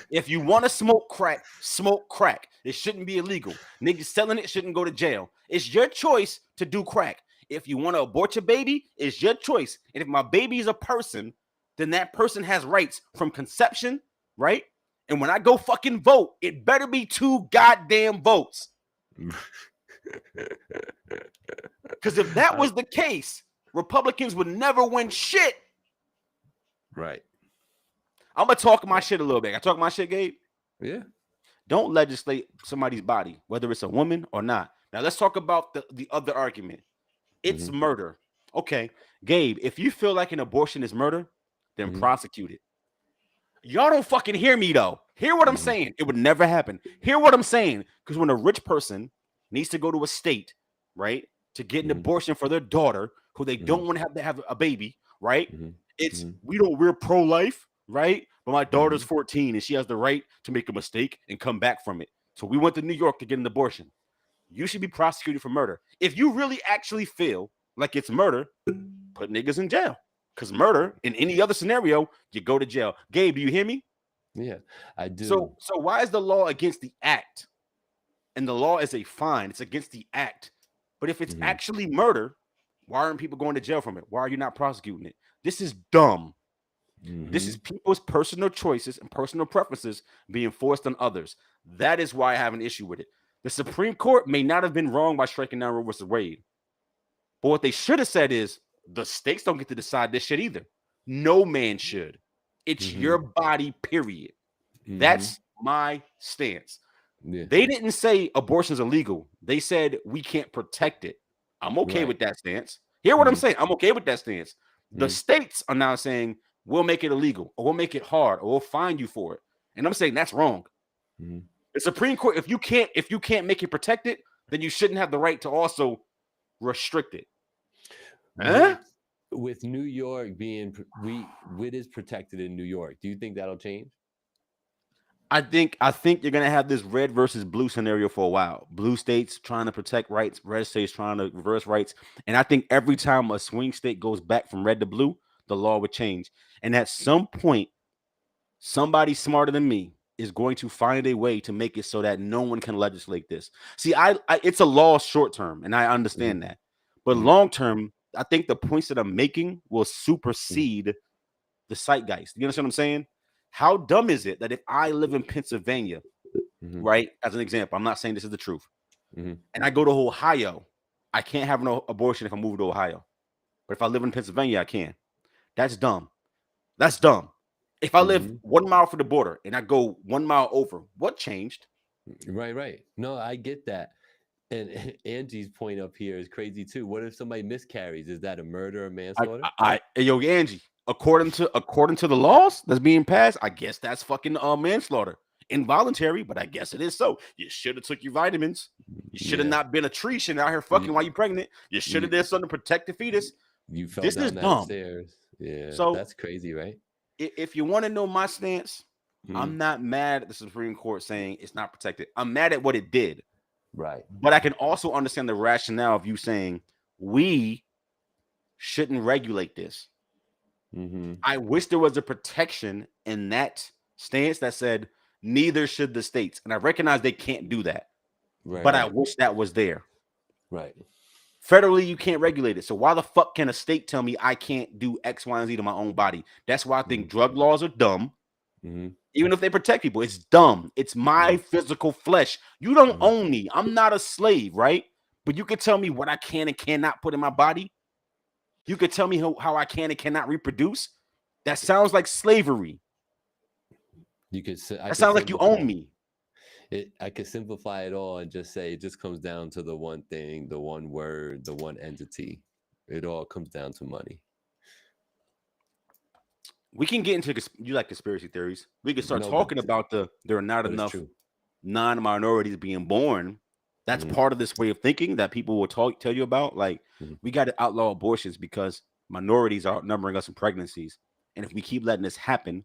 If you want to smoke crack, smoke crack. It shouldn't be illegal. Niggas selling it shouldn't go to jail. It's your choice to do crack. If you want to abort your baby, it's your choice. And if my baby is a person, then that person has rights from conception, right? And when I go fucking vote, it better be 2 goddamn votes. Because if that was the case, Republicans would never win shit. Right. I'm going to talk my shit a little bit. I talk my shit, Gabe? Yeah. Don't legislate somebody's body, whether it's a woman or not. Now, let's talk about the other argument. It's murder. Okay, Gabe, if you feel like an abortion is murder, then prosecute it. Y'all don't fucking hear me, though. Hear what I'm saying. It would never happen. Hear what I'm saying. Because when a rich person needs to go to a state, right, to get an abortion for their daughter, who they don't want to have a baby, right? It's, we're pro-life, right? But my daughter's 14 and she has the right to make a mistake and come back from it. So we went to New York to get an abortion. You should be prosecuted for murder. If you really actually feel like it's murder, put niggas in jail. Because murder, in any other scenario, you go to jail. Gabe, do you hear me? Yeah, I do. So why is the law against the act? And the law is a fine. It's against the act. But if it's actually murder, why aren't people going to jail from it? Why are you not prosecuting it? This is dumb. This is people's personal choices and personal preferences being forced on others. That is why I have an issue with it. The Supreme Court may not have been wrong by striking down Roe vs. Wade. But what they should have said is the states don't get to decide this shit either. No man should. It's your body, period. That's my stance. Yeah. They didn't say abortion is illegal. They said we can't protect it. I'm okay with that stance. Hear what I'm saying? I'm okay with that stance. The states are now saying we'll make it illegal, or we'll make it hard, or we'll fine you for it. And I'm saying that's wrong. The Supreme Court, if you can't make it protected, then you shouldn't have the right to also restrict it. With New York being what is protected in New York, do you think that'll change? I think you're gonna have this red versus blue scenario for a while. Blue states trying to protect rights, red states trying to reverse rights. And I think every time a swing state goes back from red to blue, the law would change. And at some point, somebody smarter than me is going to find a way to make it so that no one can legislate this. See, it's a law short term, and I understand that. But long term, I think the points that I'm making will supersede the zeitgeist. You understand what I'm saying? How dumb is it that if I live in Pennsylvania, right, as an example, I'm not saying this is the truth, and I go to Ohio, I can't have an abortion if I move to Ohio. But if I live in Pennsylvania, I can. That's dumb. That's dumb. If I live 1 mile from the border and I go 1 mile over, what changed? Right. No, I get that. And Angie's point up here is crazy too. What if somebody miscarries? Is that a murder or manslaughter? Yo, Angie, according to the laws that's being passed, I guess that's fucking manslaughter. Involuntary, but I guess it is so. You should have took your vitamins. You should have not been a tree shit out here fucking while you're pregnant. You should have did something to protect the fetus. You fell down that stairs. Yeah, so that's crazy, right? If you want to know my stance, I'm not mad at the Supreme Court saying it's not protected. I'm mad at what it did. Right. But I can also understand the rationale of you saying we shouldn't regulate this. I wish there was a protection in that stance that said neither should the states. And I recognize they can't do that. But I wish that was there. Right. Federally, you can't regulate it. So why the fuck can a state tell me I can't do X, Y, and Z to my own body? That's why I think drug laws are dumb. Even if they protect people, it's dumb. It's my physical flesh. You don't own me. I'm not a slave, right? But you can tell me what I can and cannot put in my body. You could tell me how I can and cannot reproduce. That sounds like slavery. That sounds like you own me. I could simplify it all and just say it just comes down to the one thing, the one word, the one entity. It all comes down to money. We can get into you like conspiracy theories. We can start talking about there are not enough non-minorities being born That's part of this way of thinking that people will tell you about. Like, we got to outlaw abortions because minorities are outnumbering us in pregnancies. And if we keep letting this happen,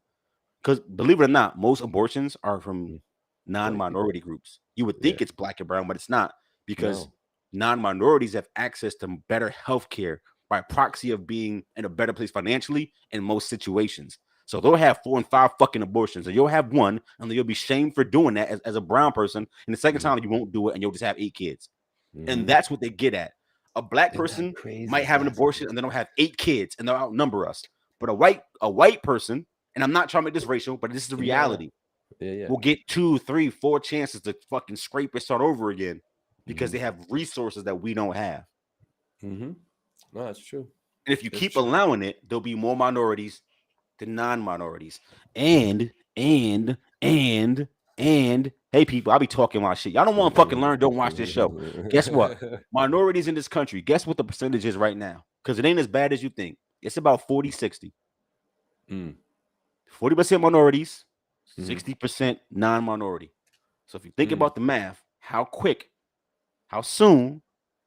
because believe it or not, most abortions are from non-minority groups. You would think it's black and brown, but it's not, because non-minorities have access to better health care by proxy of being in a better place financially in most situations. So they'll have 4 and 5 fucking abortions, and you'll have one, and you'll be shamed for doing that as a brown person. And the second time you won't do it, and you'll just have 8 kids. And that's what they get at. A black person might have an abortion, and they don't have 8 kids, and they'll outnumber us. But a white person, and I'm not trying to make this racial, but this is the reality. We'll get 2, 3, 4 chances to fucking scrape and start over again because they have resources that we don't have. No, that's true. And if you keep allowing it, there'll be more minorities than non-minorities. And hey people, I'll be talking my shit. Y'all don't want to fucking learn, don't watch this show. Guess what? Minorities in this country, guess what the percentage is right now? Because it ain't as bad as you think. It's about 40-60. 40% minorities, 60% non-minority. So if you think about the math, how soon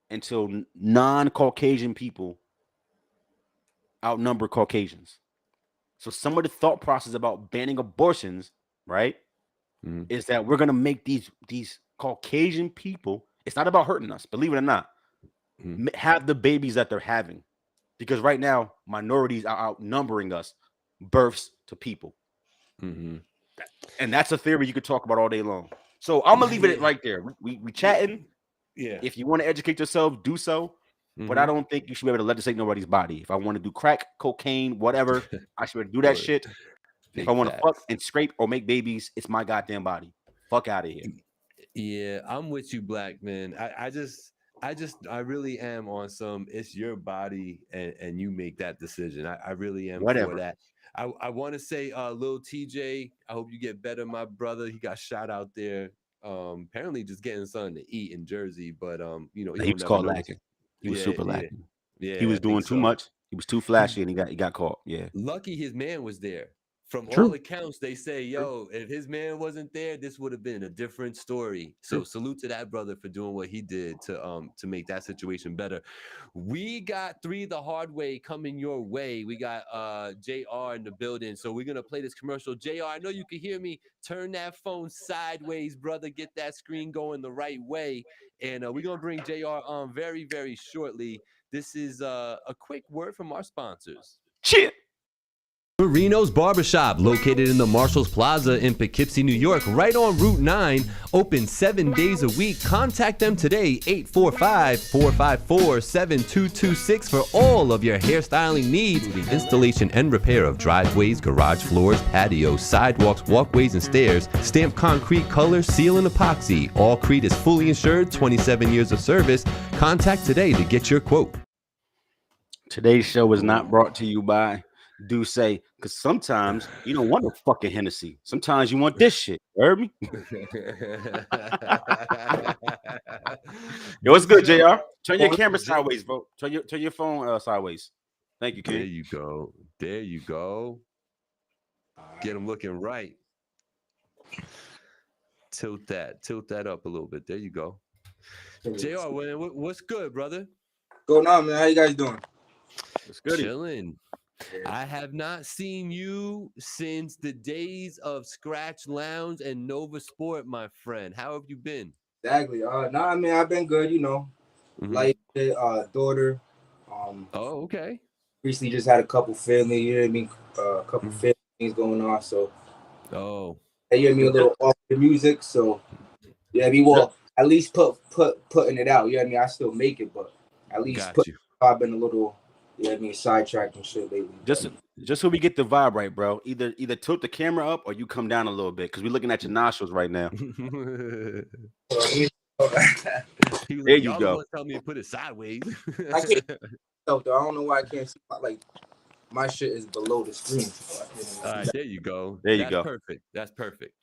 until non-Caucasian people outnumber Caucasians? So some of the thought process about banning abortions, right, is that we're gonna make these Caucasian people. It's not about hurting us, believe it or not. Have the babies that they're having, because right now minorities are outnumbering us, births to people, and that's a theory you could talk about all day long. So I'm gonna leave it right there. We chatting. If you want to educate yourself, do so. But I don't think you should be able to legislate nobody's body. If I want to do crack, cocaine, whatever, I should be able to do that shit. If I want to fuck and scrape or make babies, it's my goddamn body. Fuck out of here. Yeah, I'm with you, Black man. I really am on some. It's your body, and you make that decision. I really am for that. I want to say, Lil TJ, I hope you get better, my brother. He got shot out there. Apparently just getting something to eat in Jersey, but he was caught lacking. He was super lacking. Yeah, he was doing too much. He was too flashy, and he got caught. Yeah. Lucky his man was there. From all accounts, they say, yo, if his man wasn't there, this would have been a different story. So salute to that brother for doing what he did to make that situation better. We got 3 the hard way coming your way. We got JR in the building. So we're gonna play this commercial. JR, I know you can hear me. Turn that phone sideways, brother. Get that screen going the right way. And we're gonna bring JR on very, very shortly. This is a quick word from our sponsors. Cheers. Marino's Barbershop, located in the Marshalls Plaza in Poughkeepsie, New York, right on Route 9, open 7 days a week. Contact them today, 845-454-7226 for all of your hairstyling needs, installation and repair of driveways, garage floors, patios, sidewalks, walkways, and stairs, stamped concrete, color, seal, and epoxy. All Crete is fully insured, 27 years of service. Contact today to get your quote. Today's show is not brought to you by Do Say, because sometimes you don't want a fucking Hennessy. Sometimes you want this shit. You heard me? Yo, what's good, JR? Turn your camera sideways, bro. Turn your phone sideways. Thank you, King. There you go. There you go. Get him looking right. Tilt that up a little bit. There you go. JR, what's good, brother? Going on, man? How you guys doing? It's good. Chilling. I have not seen you since the days of Scratch Lounge and Nova Sport, my friend. How have you been? Exactly. I mean, I've been good, you know. Like daughter. Oh, okay. Recently just had a couple family, you know what I mean? A couple family things going on, so. Oh. You know what I mean? A little off the music, so. Yeah, I mean, well, at least putting it out. You know what I mean? I still make it, but at least I've been a little. You know what I mean, sidetracked and shit lately. Just so we get the vibe right, bro. Either tilt the camera up or you come down a little bit, because we're looking at your nostrils right now. There you go. Tell me to put it sideways. I can't. I don't know why I can't see. My shit is below the screen. All right, there you go. That's perfect. That's perfect.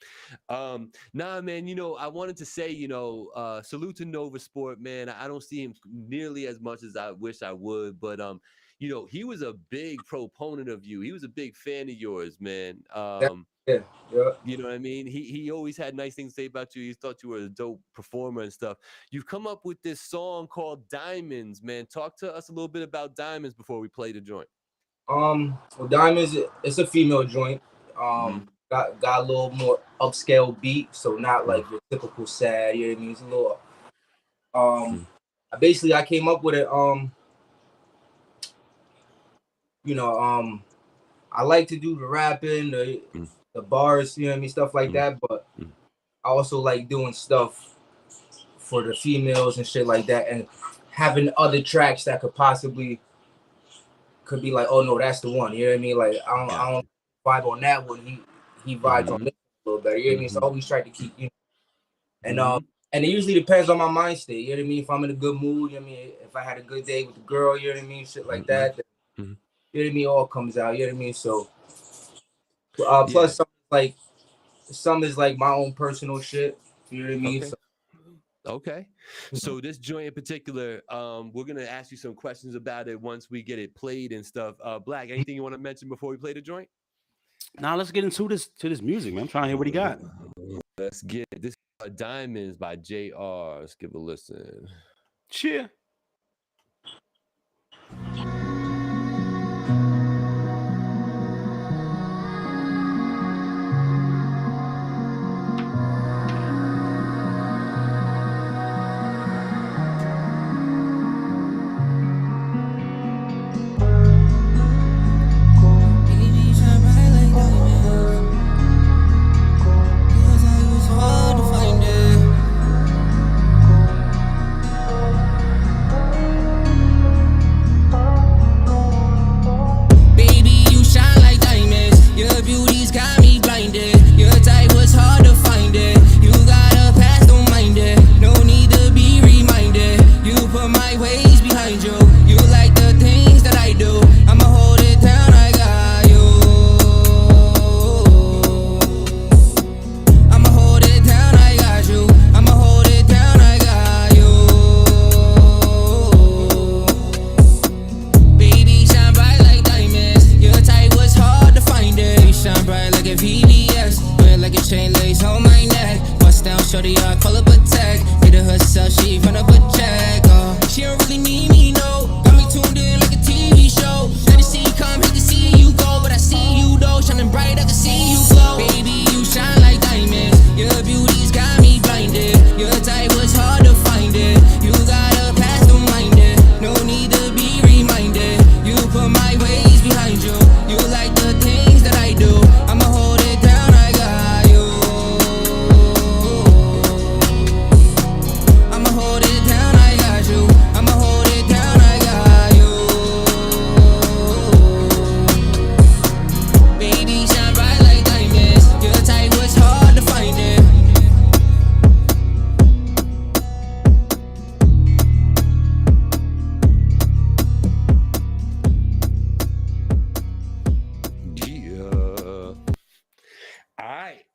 Nah, man, you know, I wanted to say, you know, salute to Nova Sport, man. I don't see him nearly as much as I wish I would, but you know, he was a big proponent of you. He was a big fan of yours, man. Yeah. You know what I mean? He always had nice things to say about you. He thought you were a dope performer and stuff. You've come up with this song called Diamonds, man. Talk to us a little bit about Diamonds before we play the joint. Well, Diamonds, it's a female joint. Got a little more upscale beat, so not like your typical sad. You know what I mean? It's a little. I came up with it. You know, I like to do the rapping, the bars, you know what I mean, stuff like that. But I also like doing stuff for the females and shit like that, and having other tracks that could be like, oh no, that's the one. You know what I mean? Like I don't vibe on that one. He vibes on this a little better. You know what I mean? So I always try to keep, you know, and it usually depends on my mind state. You know what I mean? If I'm in a good mood, you know what I mean? If I had a good day with the girl, you know what I mean? Shit like that. Then, you know what I mean? All comes out. You know what I mean? So plus some is like my own personal shit. You know what I mean? Okay. So this joint in particular, we're gonna ask you some questions about it once we get it played and stuff. Black, anything you want to mention before we play the joint? Now let's get into this music, man. I'm trying to hear what he got. Let's get it. This is Diamonds by JR. Let's give a listen. Cheer.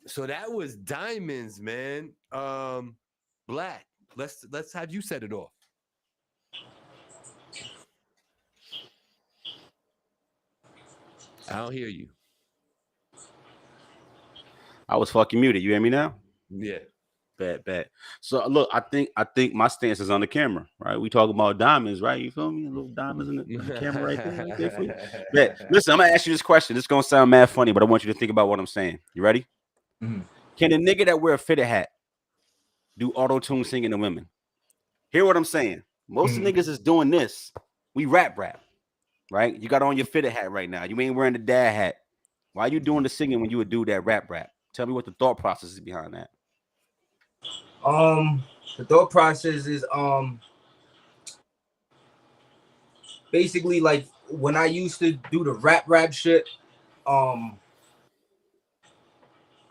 So that was Diamonds, man. Black, let's have you set it off. I don't hear you. I was fucking muted. You hear me now? Yeah. Bad. So look, I think my stance is on the camera, right? We talk about diamonds, right? You feel me? A little diamonds in the camera right there. For you. Listen, I'm gonna ask you this question. This is gonna sound mad funny, but I want you to think about what I'm saying. You ready? Can the nigga that wear a fitted hat do auto-tune singing to women? Hear what I'm saying? Most niggas is doing this. We rap, right? You got on your fitted hat right now. You ain't wearing the dad hat. Why are you doing the singing when you would do that rap? Tell me what the thought process is behind that. The thought process is basically like when I used to do the rap shit,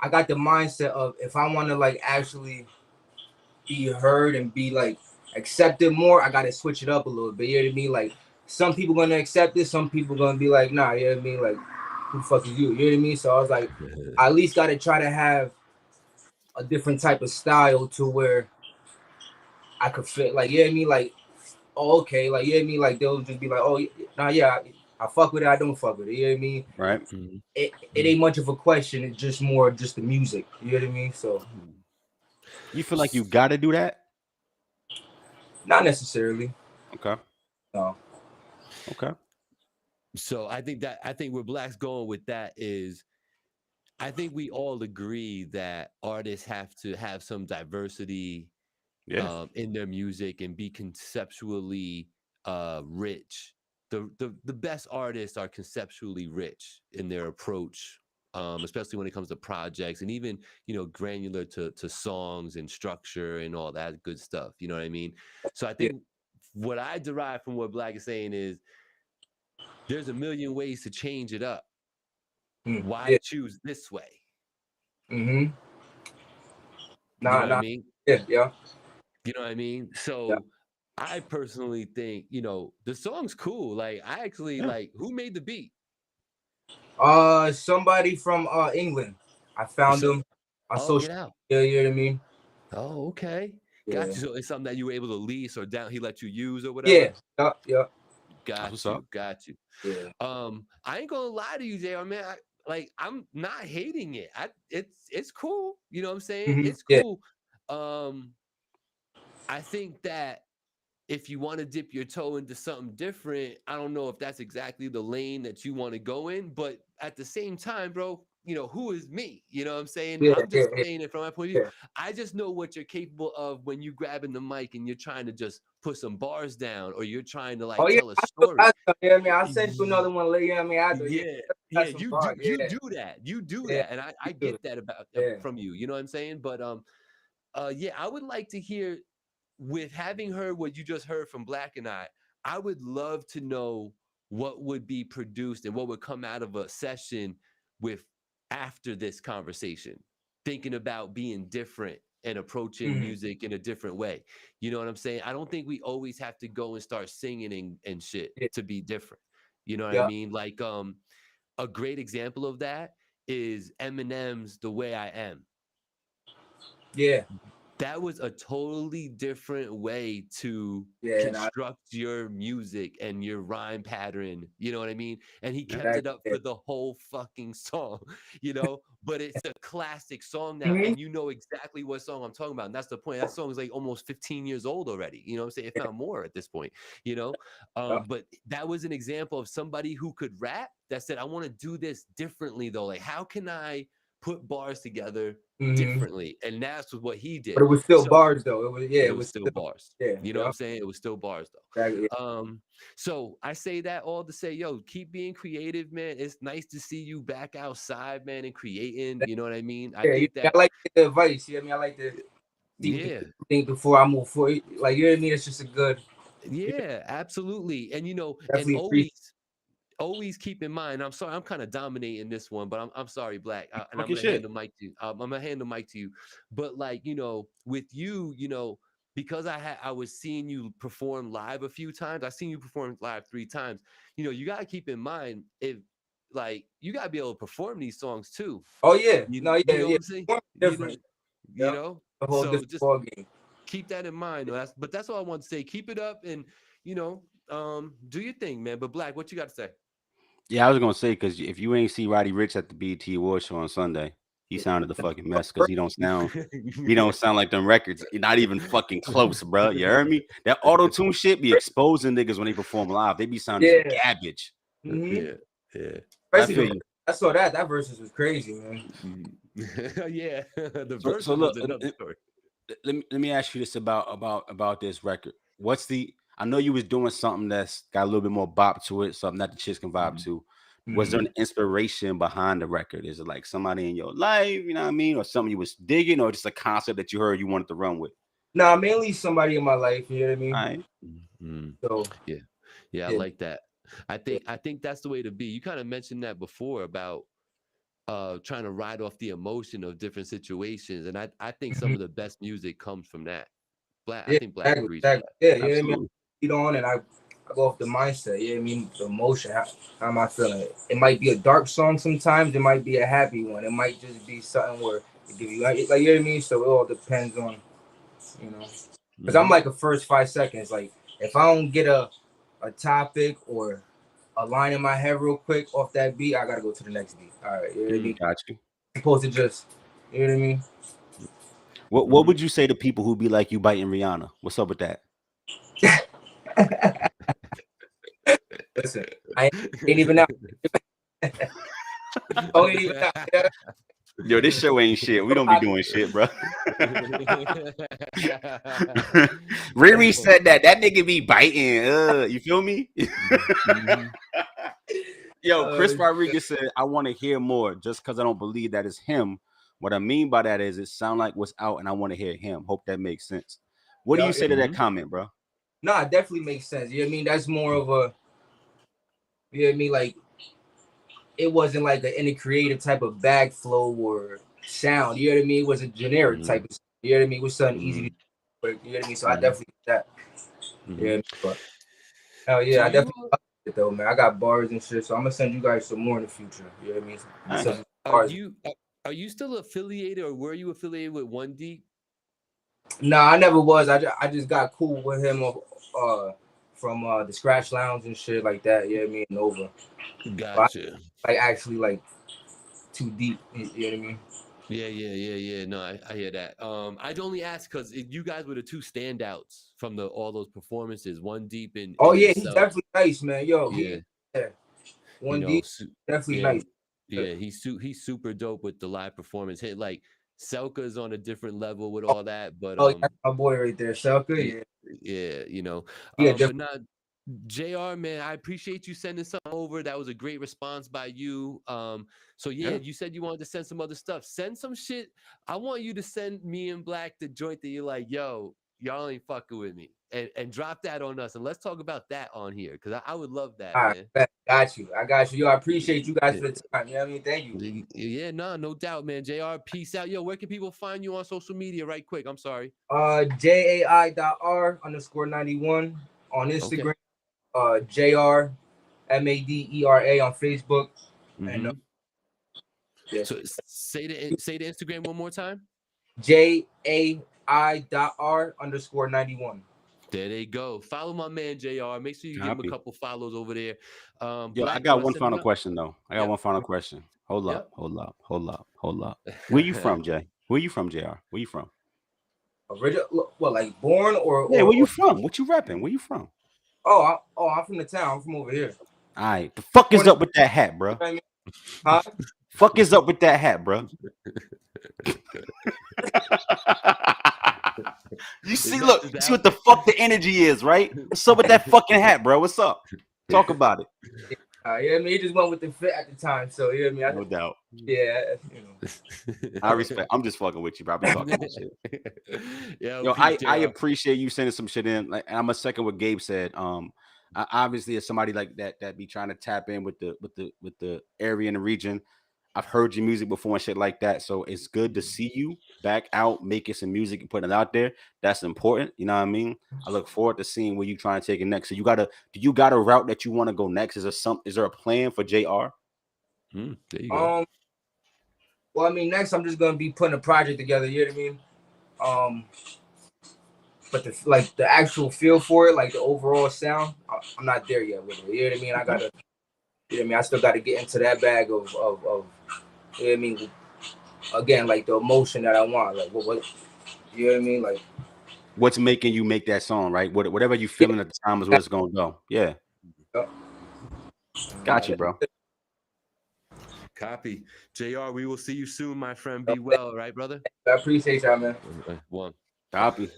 I got the mindset of if I want to like actually be heard and be like accepted more, I gotta switch it up a little bit. You know what I mean? Like some people gonna accept it, some people gonna be like, nah, you know what I mean? Like, who the fuck is you? You know what I mean? So I was like, I at least gotta try to have a different type of style to where I could fit, like, you know what I mean? Like oh, okay, like, you know what I mean? Like, they'll just be like, oh, nah, yeah, I fuck with it, I don't fuck with it, you know what I mean? Right. It ain't much of a question, it's just more just the music, you know what I mean? So, you feel like you got to do that? not necessarily. Okay. No. Okay. So I think where Black's going with that is, I think we all agree that artists have to have some diversity in their music and be conceptually rich. The best artists are conceptually rich in their approach, especially when it comes to projects, and even, you know, granular to songs and structure and all that good stuff. You know what I mean? So I think what I derive from what Black is saying is, there's a million ways to change it up. Why choose this way? Mm-hmm. You know what I mean? Yeah. You know what I mean? So I personally think, you know, the song's cool. Like, I actually like, who made the beat? Somebody from England. I found him on social. Get out. Yeah, you know what I mean? Oh, okay. Got you. So it's something that you were able to lease or he let you use or whatever? Yeah. Got you. Yeah. I ain't gonna lie to you, JR, man. I'm not hating it. It's cool. You know what I'm saying? Mm-hmm. It's cool. I think that if you want to dip your toe into something different, I don't know if that's exactly the lane that you want to go in, but at the same time, bro, you know, who is me? You know what I'm saying? I'm just saying it from my point of view. I just know what you're capable of when you grabbing the mic and you're trying to just put some bars down, or you're trying to tell a story. I mean, I'll send you another one later. I mean, You do that. And I get that about from you. You know what I'm saying? But I would like to hear, with having heard what you just heard from Black and I would love to know what would be produced and what would come out of a session with after this conversation, thinking about being different and approaching music in a different way. You know what I'm saying? I don't think we always have to go and start singing and shit to be different. You know what I mean? Like, a great example of that is Eminem's The Way I Am. Yeah. That was a totally different way to construct your music and your rhyme pattern. You know what I mean? And he kept it up for the whole fucking song, you know, but it's a classic song now. And you know exactly what song I'm talking about. And that's the point. That song is like almost 15 years old already. You know what I'm saying? If not more at this point, you know? But that was an example of somebody who could rap that said, I want to do this differently though. Like, how can I put bars together differently? And that's what he did. But it was still bars though. It was still bars. Yeah. You know what I'm saying? It was still bars though. Exactly. So I say that all to say, yo, keep being creative, man. It's nice to see you back outside, man, and creating. You know what I mean? I think that I like the advice. You know what I mean? I like to think before I move forward. Like, you know what I mean? It's just a good. Yeah, absolutely. And you know, Definitely always keep in mind, I'm sorry, I'm kind of dominating this one, but I'm sorry, Black. And I'm gonna hand the mic to you. I'm gonna hand the mic to you. But like, you know, with you, you know, because I was seeing you perform live a few times. I've seen you perform live 3 times. You know, you gotta keep in mind, if like, you gotta be able to perform these songs too. Oh yeah. You know what I'm saying? Different. You know? The whole so just ball game. Keep that in mind. That's all I want to say. Keep it up and, you know, do your thing, man. But Black, what you got to say? Yeah, I was gonna say, because if you ain't see Roddy Ricch at the BET Awards show on Sunday, he sounded the fucking mess, because he don't sound like them records. Not even fucking close, bro. You heard me? That auto-tune shit be exposing niggas when they perform live. They be sounding garbage. Yeah. I saw that versus was crazy, man. Yeah, the verse was another story. Let me ask you this about this record. I know you was doing something that's got a little bit more bop to it, something that the chicks can vibe to. Was there an inspiration behind the record? Is it like somebody in your life, you know what I mean, or something you was digging, or just a concept that you heard you wanted to run with? Nah, mainly somebody in my life. You know what I mean? All right. So yeah, I like that. I think that's the way to be. You kind of mentioned that before about trying to ride off the emotion of different situations, and I think some of the best music comes from that. Black, I think Black agrees with that. Yeah, you know what I mean? I on and I go off the mindset. You know what I mean? The emotion. How am I feeling? It might be a dark song sometimes. It might be a happy one. It might just be something where it give you like, you know what I mean? So it all depends on, you know. Because I'm like the first 5 seconds, like if I don't get a topic or a line in my head real quick off that beat, I gotta go to the next beat. All right, you know what I mean? Got you. I'm supposed to just, you know what I mean? What would you say to people who be like you biting Rihanna? What's up with that? Listen, I ain't even out. Oh, ain't even out. Yeah. Yo, this show ain't shit. We don't be doing shit, bro. Riri said that nigga be biting. You feel me? Yo, Chris Rodriguez said, I want to hear more just because I don't believe that it's him. What I mean by that is it sound like what's out and I want to hear him. Hope that makes sense. What do you say to that comment, bro? No, it definitely makes sense. You know what I mean? That's more of a, you know what I mean? Like, it wasn't like any creative type of bag flow or sound. You know what I mean? It was a generic type of, you know what I mean? It was something easy to do. You know what I mean? So I definitely did that. Yeah, but hell yeah, I definitely it though, man. I got bars and shit, so I'm gonna send you guys some more in the future. You know what I mean? Are you still affiliated, or were you affiliated with One Deep? No, I never was. I just got cool with him from the Scratch Lounge and shit like that. Yeah, me and Nova. Gotcha. Like actually like too deep. You know what I mean? Yeah. No, I hear that. I'd only ask because you guys were the two standouts from all those performances. One Deep and he's definitely nice, man. Yo, yeah. One Deep, definitely nice. Yeah, he's super dope with the live performance. Hit like Selka's on a different level with all that, but that's my boy right there, Selka. Yeah, you know. But not JR, man, I appreciate you sending something over. That was a great response by you. So you said you wanted to send some other stuff. Send some shit. I want you to send me and Black the joint that you're like, yo, y'all ain't fucking with me, and drop that on us, and let's talk about that on here because I would love that, man. I got you. Yo, I appreciate you guys for the time. You know what I mean? Thank you. Yeah, no doubt, man. JR, peace out. Yo, where can people find you on social media? Right quick. I'm sorry. JAI.R_91 on Instagram. JR MADERA on Facebook. And so say the Instagram one more time. JAI.R_91. There they go. Follow my man JR. Make sure you give him a couple follows over there. Yo, I got one final question though. One final question. Hold up. Where you from, Jay? Where you from, JR? Where you from? Original, what, like born or? Yeah, where you from? What you rapping? Where you from? I'm from the town. I'm from over here. All right. The fuck is up with that hat, bro? Huh? Fuck is up with that hat, bro? You see, look, you see what the fuck the energy is, right? What's up with that fucking hat, bro? What's up? Talk about it. Yeah, I mean, he just went with the fit at the time, so you know what I mean? No doubt. Yeah, you know. I respect. I'm just fucking with you, bro. I be talking that shit. Yo, I appreciate you sending some shit in. Like, I'm a second what Gabe said. Obviously, as somebody like that be trying to tap in with the area and the region. I've heard your music before and shit like that, so it's good to see you back out making some music and putting it out there. That's important, you know what I mean? I look forward to seeing where you trying to take it next. So do you got a route that you want to go next? Is there a plan for JR? There you go. Well, I mean, next I'm just gonna be putting a project together. You know what I mean? But the actual feel for it, like the overall sound, I'm not there yet with it. You know what I mean? I gotta. You know what I mean? I still got to get into that bag of you know what I mean? Again, like the emotion that I want. Like what you know what I mean? Like what's making you make that song, right? Whatever you feeling at the time is where it's gonna go. Yeah. Got you, bro. Copy. JR, we will see you soon, my friend. Be well, right, brother? I appreciate y'all, man. One. Copy.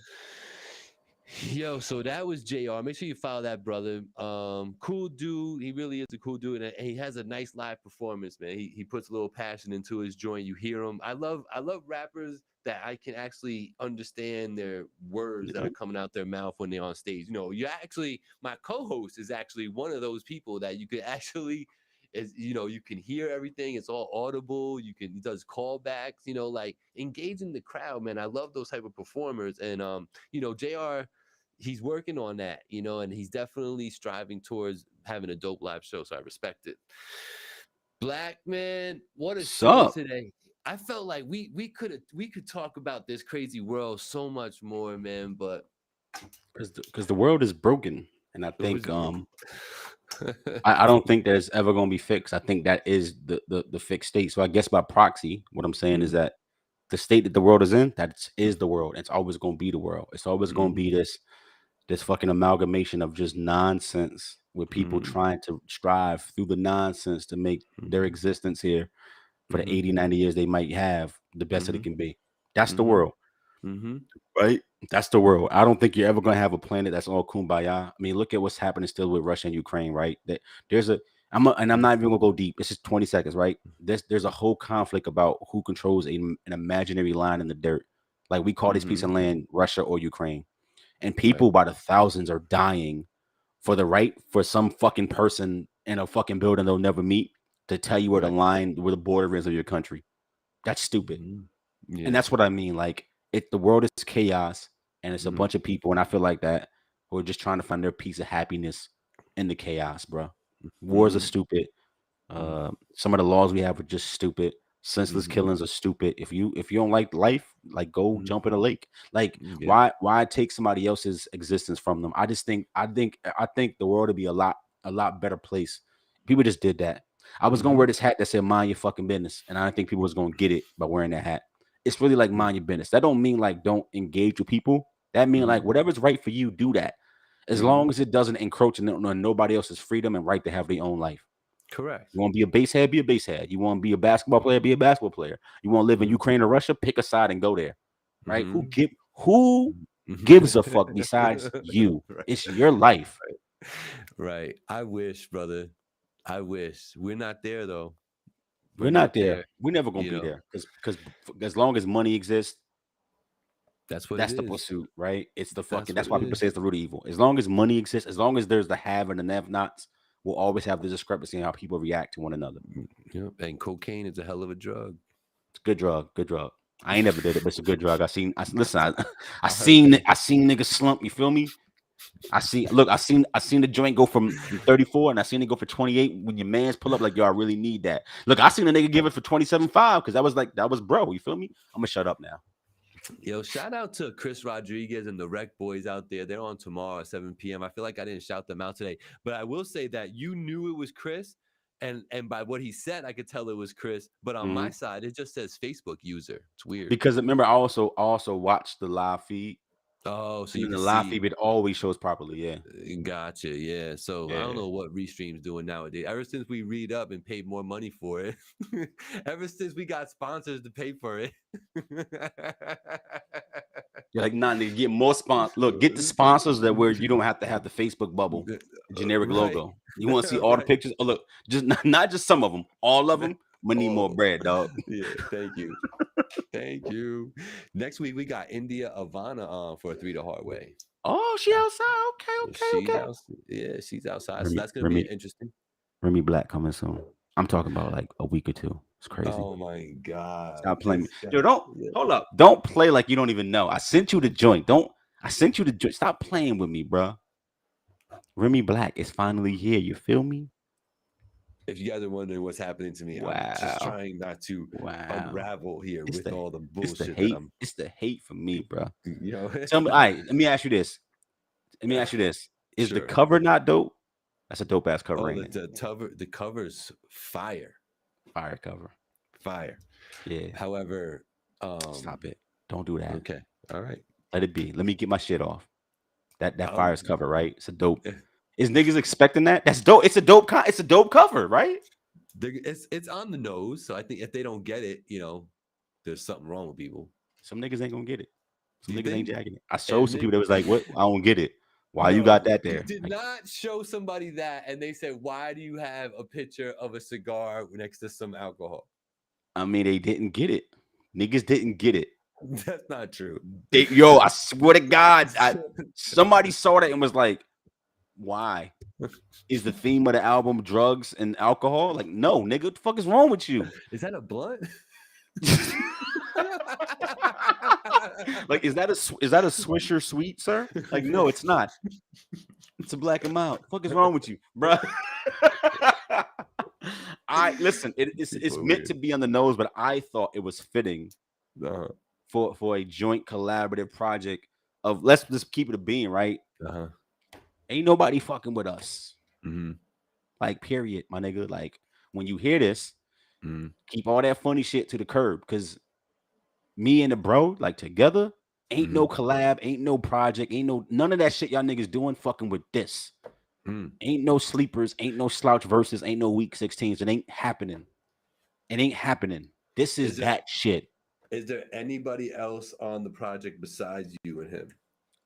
Yo, so that was JR. Make sure you follow that brother. Cool dude. He really is a cool dude, and he has a nice live performance, man. He puts a little passion into his joint. You hear him. I love rappers that I can actually understand their words that are coming out their mouth when they're on stage. You know, my co-host is actually one of those people that you could actually, you can hear everything. It's all audible. He does callbacks. Like engaging the crowd, man. I love those type of performers, and JR. He's working on that, and he's definitely striving towards having a dope live show. So I respect it. Black man, what a show today. I felt like we could talk about this crazy world so much more, man. But Because the world is broken, and I think broken. I don't think that it's ever going to be fixed. I think that is the fixed state. So I guess by proxy, what I'm saying is that the state that the world is in, that is the world. It's always going to be the world. It's always going to be this fucking amalgamation of just nonsense with people trying to strive through the nonsense to make their existence here for the 80, 90 years they might have the best that it can be. That's the world. Right? That's the world. I don't think you're ever going to have a planet that's all kumbaya. I mean, look at what's happening still with Russia and Ukraine, right? That there's I'm not even going to go deep. It's just 20 seconds, right? There's a whole conflict about who controls an imaginary line in the dirt. Like we call this piece of land Russia or Ukraine. And people by the thousands are dying for the right for some fucking person in a fucking building they'll never meet to tell you where the line, where the border is of your country. That's stupid. And that's what I mean. Like, the world is chaos, and it's a bunch of people, and I feel like that who are just trying to find their piece of happiness in the chaos, bro. Wars are stupid. Some of the laws we have are just stupid. Senseless killings are stupid. If you don't like life, like go jump in a lake. Like why take somebody else's existence from them? I think the world would be a lot better place. People just did that. I was gonna wear this hat that said "Mind your fucking business," and I didn't think people was gonna get it by wearing that hat. It's really like mind your business. That don't mean like don't engage with people. That mean like whatever's right for you, do that. As long as it doesn't encroach on nobody else's freedom and right to have their own life. Correct. You want to be a base head, be a base head. You want to be a basketball player, be a basketball player. You want to live in Ukraine or Russia, pick a side and go there. Right? Who gives a fuck besides you? It's your life. Right. I wish, brother. I wish. We're not there though. We're not there. We're never gonna be there because as long as money exists, that's the pursuit, right? It's the fucking. That's why people say it's the root of evil. As long as money exists, as long as there's the have and the have-nots, we'll always have the discrepancy in how people react to one another. And cocaine is a hell of a drug. It's a good drug. Good drug. I ain't never did it, but it's a good drug. I seen niggas slump. You feel me? I seen the joint go from 34 and I seen it go for 28 when your mans pull up like, yo, I really need that. Look, I seen a nigga give it for 27.5 because that was bro. You feel me? I'm gonna shut up now. Yo, shout out to Chris Rodriguez and the Rec Boys out there. They're on tomorrow at 7 p.m. I feel like I didn't shout them out today, but I will say that you knew it was Chris, and by what he said, I could tell it was Chris. But on my side, it just says Facebook user. It's weird. Because remember, I also watched the live feed. Oh, so you the live feed, it always shows properly. Yeah, gotcha. Yeah, so I don't know what Restream's doing nowadays. Ever since we read up and paid more money for it, ever since we got sponsors to pay for it, you're like, nah, to get more sponsors. Look, get the sponsors that where you don't have to have the Facebook bubble, the generic logo. You want to see all the pictures? Oh, look, just not just some of them, all of them. We need more bread, dog. Yeah, thank you. Thank you. Next week we got India Ivana on for 3 the Hard Way. Oh, she outside. Okay. She's outside. So that's gonna be interesting. Remy Black coming soon. I'm talking about like a week or two. It's crazy. Oh my god. Stop playing. Yo, hold up. Don't play like you don't even know. I sent you the joint. Stop playing with me, bro. Remy Black is finally here. You feel me? If you guys are wondering what's happening to me, I'm just trying not to unravel here with all the bullshit. It's the hate for me, bro. You know? Tell me, all right, let me ask you this. Is the cover not dope? That's a dope ass cover, the cover's fire. Fire cover. Fire. Yeah. However, stop it. Don't do that. Okay. All right. Let it be. Let me get my shit off. That fire's cover, right? It's a dope. Is niggas expecting that? That's dope. It's a dope cover, right? It's on the nose. So I think if they don't get it, there's something wrong with people. Some niggas ain't gonna get it. Some niggas ain't jacking it. I showed some people that was like, "What? I don't get it. Why you got that there?" You did not show somebody that, and they said, "Why do you have a picture of a cigar next to some alcohol?" I mean, they didn't get it. Niggas didn't get it. That's not true. I swear to God, somebody saw that and was like, why? Is the theme of the album drugs and alcohol? Like, no, nigga, what the fuck is wrong with you? Is that a blunt? Like, is that a Swisher Sweet, sir? Like, no, it's not. It's a Black and Mild. What the fuck is wrong with you, bro? Listen. It's meant to be on the nose, but I thought it was fitting for a joint collaborative project let's just keep it a being, right? Ain't nobody fucking with us. Like, period, my nigga. Like, when you hear this, keep all that funny shit to the curb, because me and the bro, like, together, ain't no collab, ain't no project, ain't no none of that shit y'all niggas doing fucking with this. Ain't no sleepers, ain't no slouch verses, ain't no weak 16s. It ain't happening. It ain't happening. This is that shit. Is there anybody else on the project besides you and him?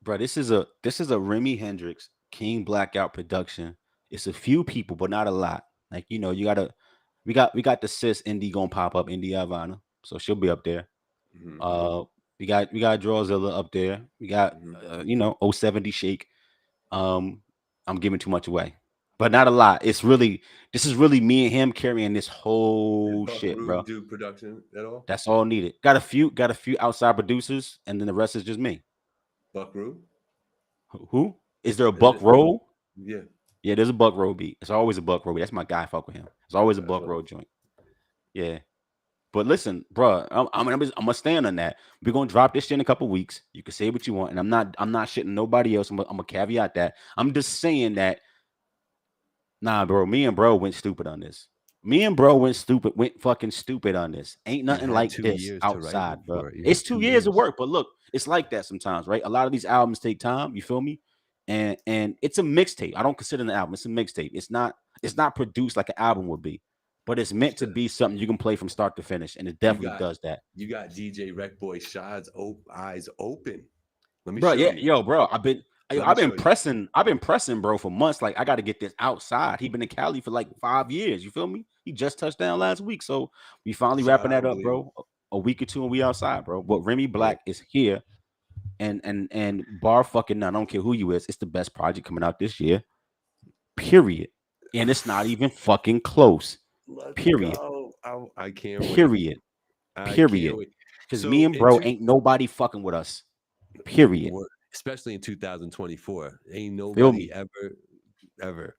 Bro, this is a Remy Hendrix King Blackout production. It's a few people, but not a lot. Like, you know, we got the sis Indy gonna pop up, Indy Ivana, so she'll be up there. We got Drawzilla up there. We got 070 Shake. I'm giving too much away, but not a lot. This is really me and him carrying this whole shit, bro. Do production at all? That's all needed. Got a few outside producers, and then the rest is just me. Buckaroo? Who? Is there a Buck Roll? Yeah. Yeah, there's a Buck Roll beat. It's always a Buck Roll beat. That's my guy. Fuck with him. It's always a Buck Roll joint. Yeah. But listen, bro, I'm gonna stand on that. We're gonna drop this shit in a couple weeks. You can say what you want, and I'm not shitting nobody else. I'm gonna caveat that. I'm just saying that. Nah, bro. Me and bro went stupid on this. Went fucking stupid on this. Ain't nothing like this outside, bro. It's 2 years of work, but look, it's like that sometimes, right? A lot of these albums take time. You feel me? And it's a mixtape. I don't consider it an album. It's a mixtape. It's not produced like an album would be. But it's meant to be something you can play from start to finish, and it definitely does that. You got DJ Wreck Boy Shad's eyes open. Let me bro, show you. Yo, bro, I've been pressing, bro, for months. Like, I got to get this outside. He been in Cali for like 5 years. You feel me? He just touched down last week, so we finally wrapping that up, bro. A week or two, and we outside, bro. But Remy Black is here, and bar fucking none. I don't care who you is. It's the best project coming out this year. Period. And it's not even fucking close. Period. I can't wait. Period. Because me and bro ain't nobody fucking with us. Period. Especially in 2024. Ain't nobody ever,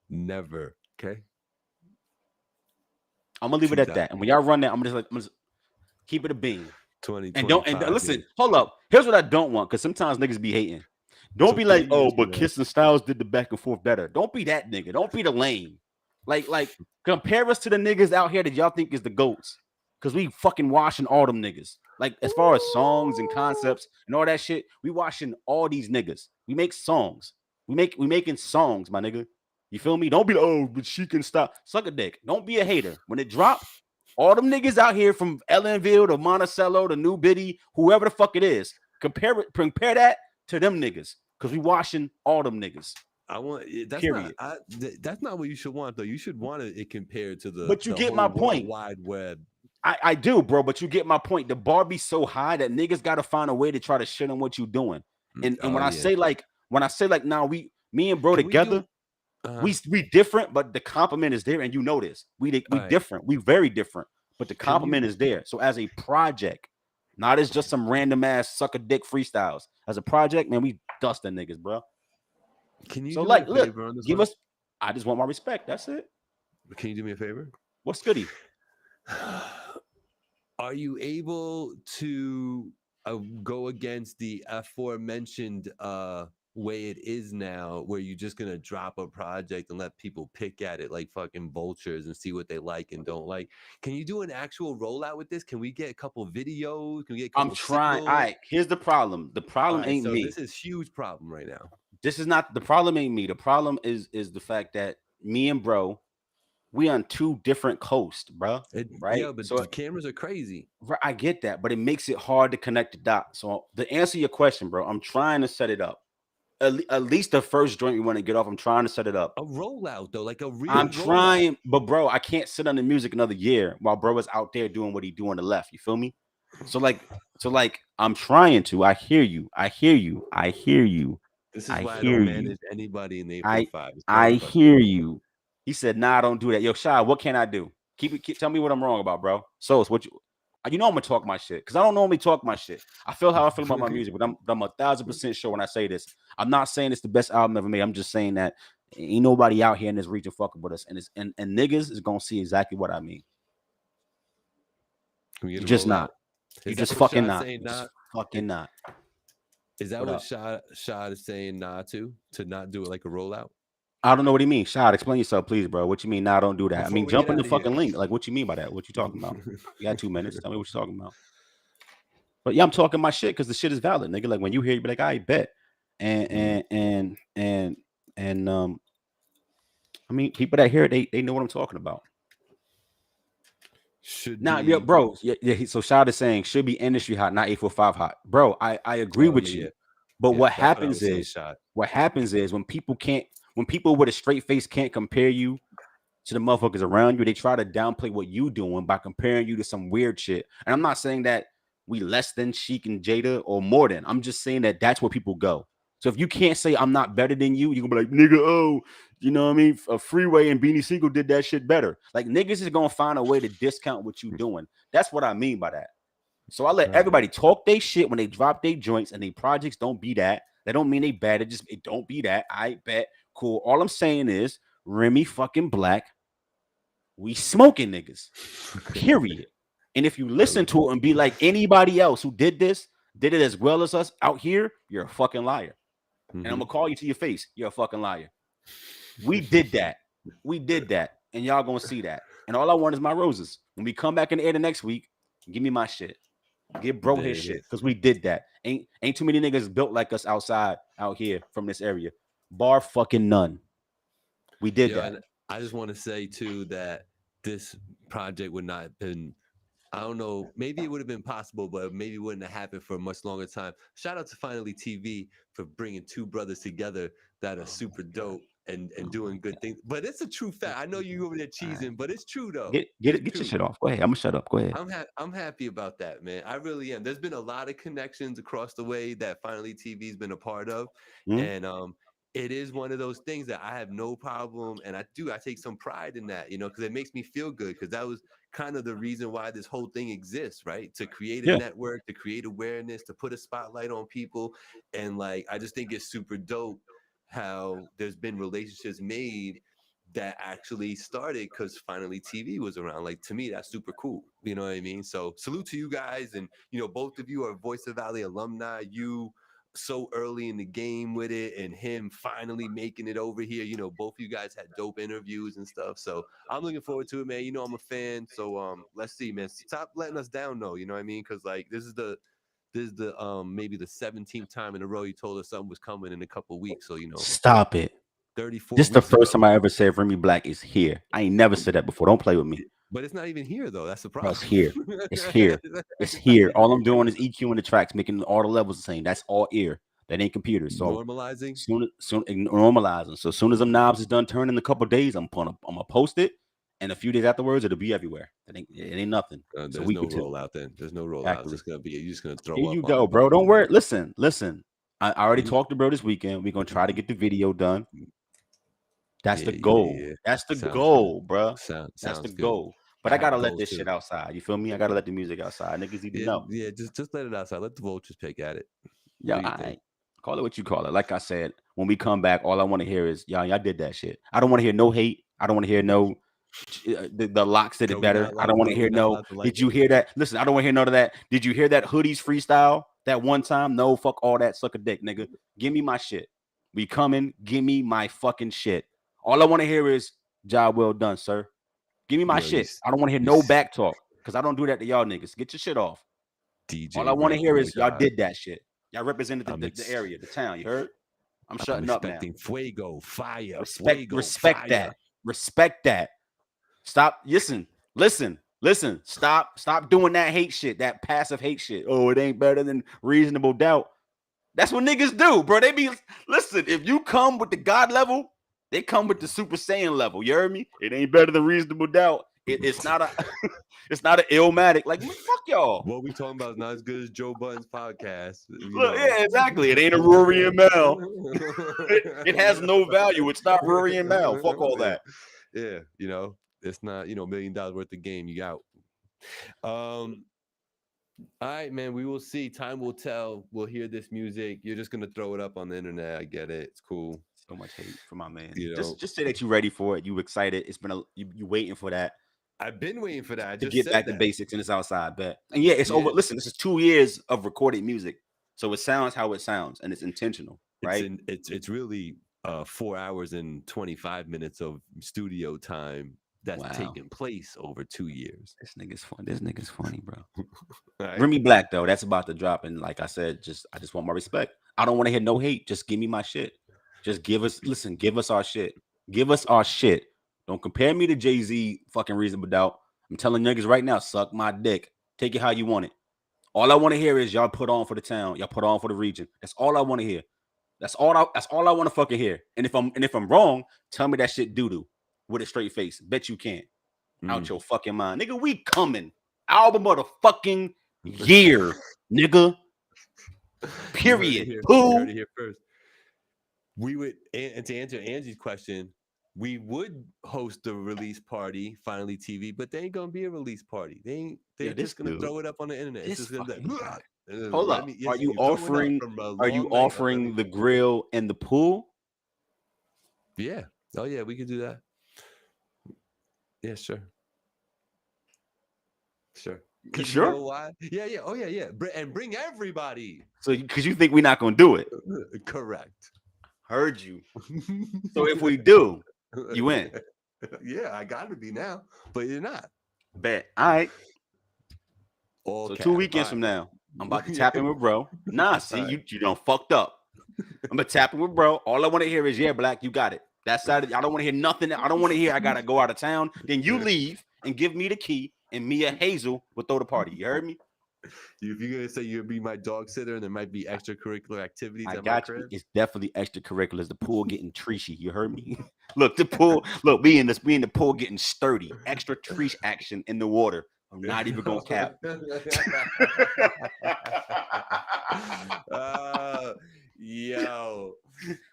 never. Okay. I'm gonna leave it at that. And when y'all run that, I'm just keep it a bean. 20. And listen, hold up. Here's what I don't want, because sometimes niggas be hating. Don't be like, oh, but Kiss and Styles did the back and forth better. Don't be that nigga. Don't be the lame. Like compare us to the niggas out here that y'all think is the GOATs. Because we fucking washing all them niggas. Like, as far as songs and concepts and all that shit, we washing all these niggas. We make songs. We making songs, my nigga. You feel me? Don't be but she can stop. Suck a dick. Don't be a hater. When it drop, all them niggas out here from Ellenville to Monticello to New Biddy, whoever the fuck it is, compare that to them niggas. Because we washing all them niggas. That's not what you should want, though. You should want it compared to the. But you get my point. Wide web. I do, bro. But you get my point. The bar be so high that niggas got to find a way to try to shit on what you doing. And when I say like, now me and bro together, we different, but the compliment is there, and you know this. We different. We very different, but the compliment is there. So as a project, not as just some random ass sucker dick freestyles. As a project, man, we dusting niggas, bro. Can you look, give us. I just want my respect. That's it. Can you do me a favor? What's goody? Are you able to go against the aforementioned way it is now, where you're just gonna drop a project and let people pick at it like fucking vultures and see what they like and don't like? Can you do an actual rollout with this? Can we get a couple videos? Can we get a couple I'm trying. singles? All right, here's the problem. The problem ain't me. This is huge problem right now. This is not the problem. Ain't me. The problem is the fact that me and bro, we on two different coasts, bro. Right? Yeah, but the cameras are crazy. Right, I get that, but it makes it hard to connect the dots. So to answer your question, bro, I'm trying to set it up. At least the first joint we want to get off, I'm trying to set it up. A rollout, though, like a real I'm trying, but bro, I can't sit on the music another year while bro is out there doing what he do on the left. You feel me? So like, I'm trying to. I hear you. This is why I don't manage anybody in the 8.5. I hear you. He said, "Nah, don't do that." Yo, Shy, what can I do? Tell me what I'm wrong about, bro. So it's what you know I'm gonna talk my shit, because I don't normally talk my shit. I feel how I feel about my music, but I'm 1,000% sure when I say this. I'm not saying it's the best album ever made. I'm just saying that ain't nobody out here in this region fucking with us, and niggas is gonna see exactly what I mean. You're just not. You just fucking not. Fucking not. Is that what Shad is saying to not do it like a rollout? I don't know what he means. Shad, explain yourself, please, bro. What you mean? Nah, don't do that. Before we jump get in the outta here. fucking link. Like, what you mean by that? What you talking about? You got 2 minutes. Tell me what you're talking about. But yeah, I'm talking my shit because the shit is valid, nigga. Like when you hear, you be like, I bet. And I mean, people that hear it, they know what I'm talking about. Yeah, bro. Yeah. So Shad is saying should be industry hot, not 845 hot, bro. I agree with you. But what happens is when people with a straight face can't compare you to the motherfuckers around you, they try to downplay what you doing by comparing you to some weird shit. And I'm not saying that we less than Sheik and Jada or more than. I'm just saying that that's where people go. So if you can't say I'm not better than you, you're gonna be like, nigga, oh, you know what I mean? A Freeway and Beanie Siegel did that shit better. Like niggas is gonna find a way to discount what you doing. That's what I mean by that. So I let everybody talk they shit when they drop their joints and they projects don't be that. That don't mean they bad. It don't be that. I bet. Cool. All I'm saying is Remy fucking Black. We smoking niggas. Period. And if you listen to it and be like anybody else who did it as well as us out here, you're a fucking liar. And I'm gonna call you to your face. You're a fucking liar. We did that. And y'all gonna see that. And all I want is my roses. When we come back in the air the next week, give me my shit. Give bro his shit. Because we did that. Ain't too many niggas built like us out here from this area. Bar fucking none. We did that. And I just want to say too that this project would not have been, I don't know, maybe it would have been possible, but maybe it wouldn't have happened for a much longer time. Shout out to Finally TV for bringing two brothers together that are super dope and doing good things. But it's a true fact. I know you over there cheesing, but it's true though. Get your shit off. Go ahead. I'm gonna shut up. Go ahead. I'm happy about that, man. I really am. There's been a lot of connections across the way that Finally TV's been a part of, and it is one of those things that I have no problem, and I take some pride in that, because it makes me feel good, because that was kind of the reason why this whole thing exists, right? To create a network, to create awareness, to put a spotlight on people. And like, I just think it's super dope how there's been relationships made that actually started because Finally TV was around. Like, to me, that's super cool. You know what I mean? So salute to you guys. And, both of you are Voice of Valley alumni. You so early in the game with it, and him finally making it over here. Both of you guys had dope interviews and stuff. So I'm looking forward to it, man. I'm a fan. So let's see, man. Stop letting us down though. You know what I mean? Because like this is the maybe the 17th time in a row you told us something was coming in a couple of weeks. So stop it. 34. This is the first time I ever said Remy Black is here. I ain't never said that before. Don't play with me. But it's not even here though. That's the problem. It's here. It's here. It's here. All I'm doing is EQing the tracks, making all the levels the same. That's all ear. That ain't computers. So normalizing. Soon normalizing. So as soon as them knobs is done turning in a couple of days, I'm gonna post it, and a few days afterwards it'll be everywhere. It ain't nothing. There's no rollout then. There's no rollout. Exactly. It's gonna be you're just gonna throw. Here you go, bro. Don't worry. Listen. I already talked to bro this weekend. We're gonna try to get the video done. That's the goal. Yeah. That's the goal, bro. That's the goal. But I gotta let this shit outside. You feel me? I gotta let the music outside. Niggas need to know. Yeah, just let it outside. Let the vultures pick at it. Yeah, call it what you call it. Like I said, when we come back, all I want to hear is y'all did that shit. I don't want to hear no hate. I don't want to hear no the locks did it better. I don't want to hear no. Did you hear that? Listen, I don't want to hear none of that. Did you hear that Hoodies freestyle that one time? No, fuck all that. Suck a dick, nigga. Give me my shit. We coming. Give me my fucking shit. All I want to hear is job well done, sir. Give me my shit. I don't want to hear no back talk because I don't do that to y'all niggas. Get your shit off. DJ all I want to hear is y'all did that shit. Y'all represented the area, the town. You heard? I'm shutting up now. Fuego, fire. Respect that. Respect that. Stop. Listen. Stop doing that hate shit, that passive hate shit. Oh, it ain't better than reasonable doubt. That's what niggas do, bro. Listen, if you come with the God level, they come with the Super Saiyan level. You heard me? It ain't better than reasonable doubt. It's not an Illmatic. Like, fuck y'all. What we talking about is not as good as Joe Budden's podcast. Look, yeah, exactly. It ain't a Rory and Mel. It has no value. It's not Rory and Mel. Fuck all that. Yeah, it's not, $1 million worth of game. You out. All right, man. We will see. Time will tell. We'll hear this music. You're just gonna throw it up on the internet. I get it. It's cool. So much hate for my man. Just say that you're ready for it. You excited. It's been you waiting for that. I've been waiting for that. To get back to basics, and it's outside. Bet. And yeah, it's over. Listen, this is 2 years of recorded music. So it sounds how it sounds, and it's intentional, right? It's really 4 hours and 25 minutes of studio time that's taken place over 2 years. This nigga's fun. This nigga's funny, bro. Right? Remy Black though, that's about to drop, and like I said, I just want my respect. I don't want to hear no hate. Just give me my shit. Just give us our shit. Give us our shit. Don't compare me to Jay-Z fucking Reasonable Doubt. I'm telling niggas right now, suck my dick. Take it how you want it. All I want to hear is y'all put on for the town. Y'all put on for the region. That's all I want to hear. That's all I want to fucking hear. And if I'm wrong, tell me that shit doo-doo with a straight face. Bet you can. Out your fucking mind. Nigga, we coming. Album of the fucking year, nigga. Period. You heard it here first. We would, and to answer Angie's question, we would host the release party, Finally TV, but they ain't gonna be a release party. They're just gonna throw it up on the internet. It's just gonna be hold up. Are you offering the grill and the pool? Yeah. Oh yeah, we could do that. Yeah, sure. Sure. You sure? You know why? Yeah. Oh yeah. And bring everybody. So because you think we're not gonna do it? Correct. Heard you. So if we do, you in? Yeah, I got to be now, but you're not. Bet. All right. All so cap. 2 weekends from now, I'm about to tap in with bro. Nah, see, you done fucked up. I'm gonna tap in with bro. All I want to hear is, yeah, Black, you got it. That Saturday, I don't want to hear nothing. I don't want to hear I gotta go out of town. Then you leave and give me the key, and me and Hazel will throw the party. You heard me? If you're gonna say you'll be my dog sitter, and there might be extracurricular activities. I got you. It's definitely extracurriculars. The pool getting treachy. You heard me? Look, the pool. Look, we in the pool getting sturdy. Extra treach action in the water. I'm not even gonna cap. Yo,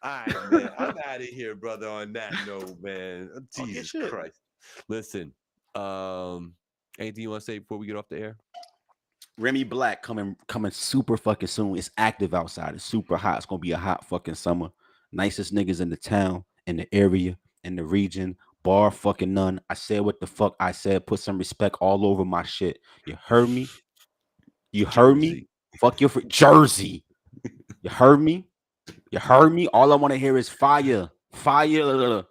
all right, man. I'm out of here, brother. On that note, man. Jesus Christ. Listen, anything you want to say before we get off the air? Remy Black coming super fucking soon. It's active outside. It's super hot. It's gonna be a hot fucking summer. Nicest niggas in the town, in the area, in the region. Bar fucking none. I said what the fuck I said. Put some respect all over my shit. You heard me? You heard me? Fuck your Jersey. You heard me? You heard me? All I want to hear is fire. Fire.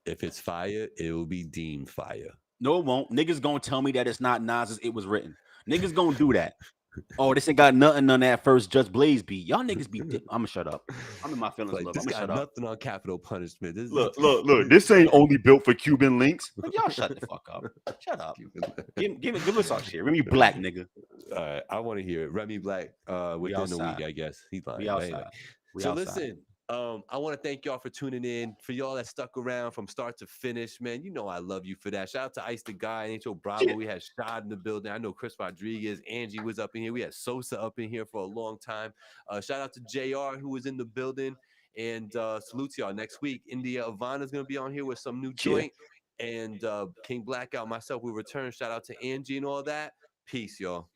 If it's fire, it will be deemed fire. No, it won't. Niggas gonna tell me that it's not Nas's, it was written. Niggas gonna do that. Oh, this ain't got nothing on that first Just Blaze beat. Y'all niggas be I'm gonna shut up. I'm in my feelings. Like, I'm gonna shut up. Nothing on capital punishment. Look. This ain't only built for Cuban links. Y'all shut the fuck up. Shut up. Give us our shit. Remy Black, nigga. All right, I want to hear it. Remy Black within the week, I guess. He's lying. We outside. Anyway. We so outside. Listen. I want to thank y'all for tuning in. For y'all that stuck around from start to finish, man, you know I love you for that. Shout out to Ice the Guy, Angel Bravo. We had Shad in the building. I know Chris Rodriguez, Angie was up in here. We had Sosa up in here for a long time. Shout out to JR who was in the building. And salute to y'all. Next week, India Ivana's going to be on here with some new joint. And King Blackout, myself, will return. Shout out to Angie and all that. Peace, y'all.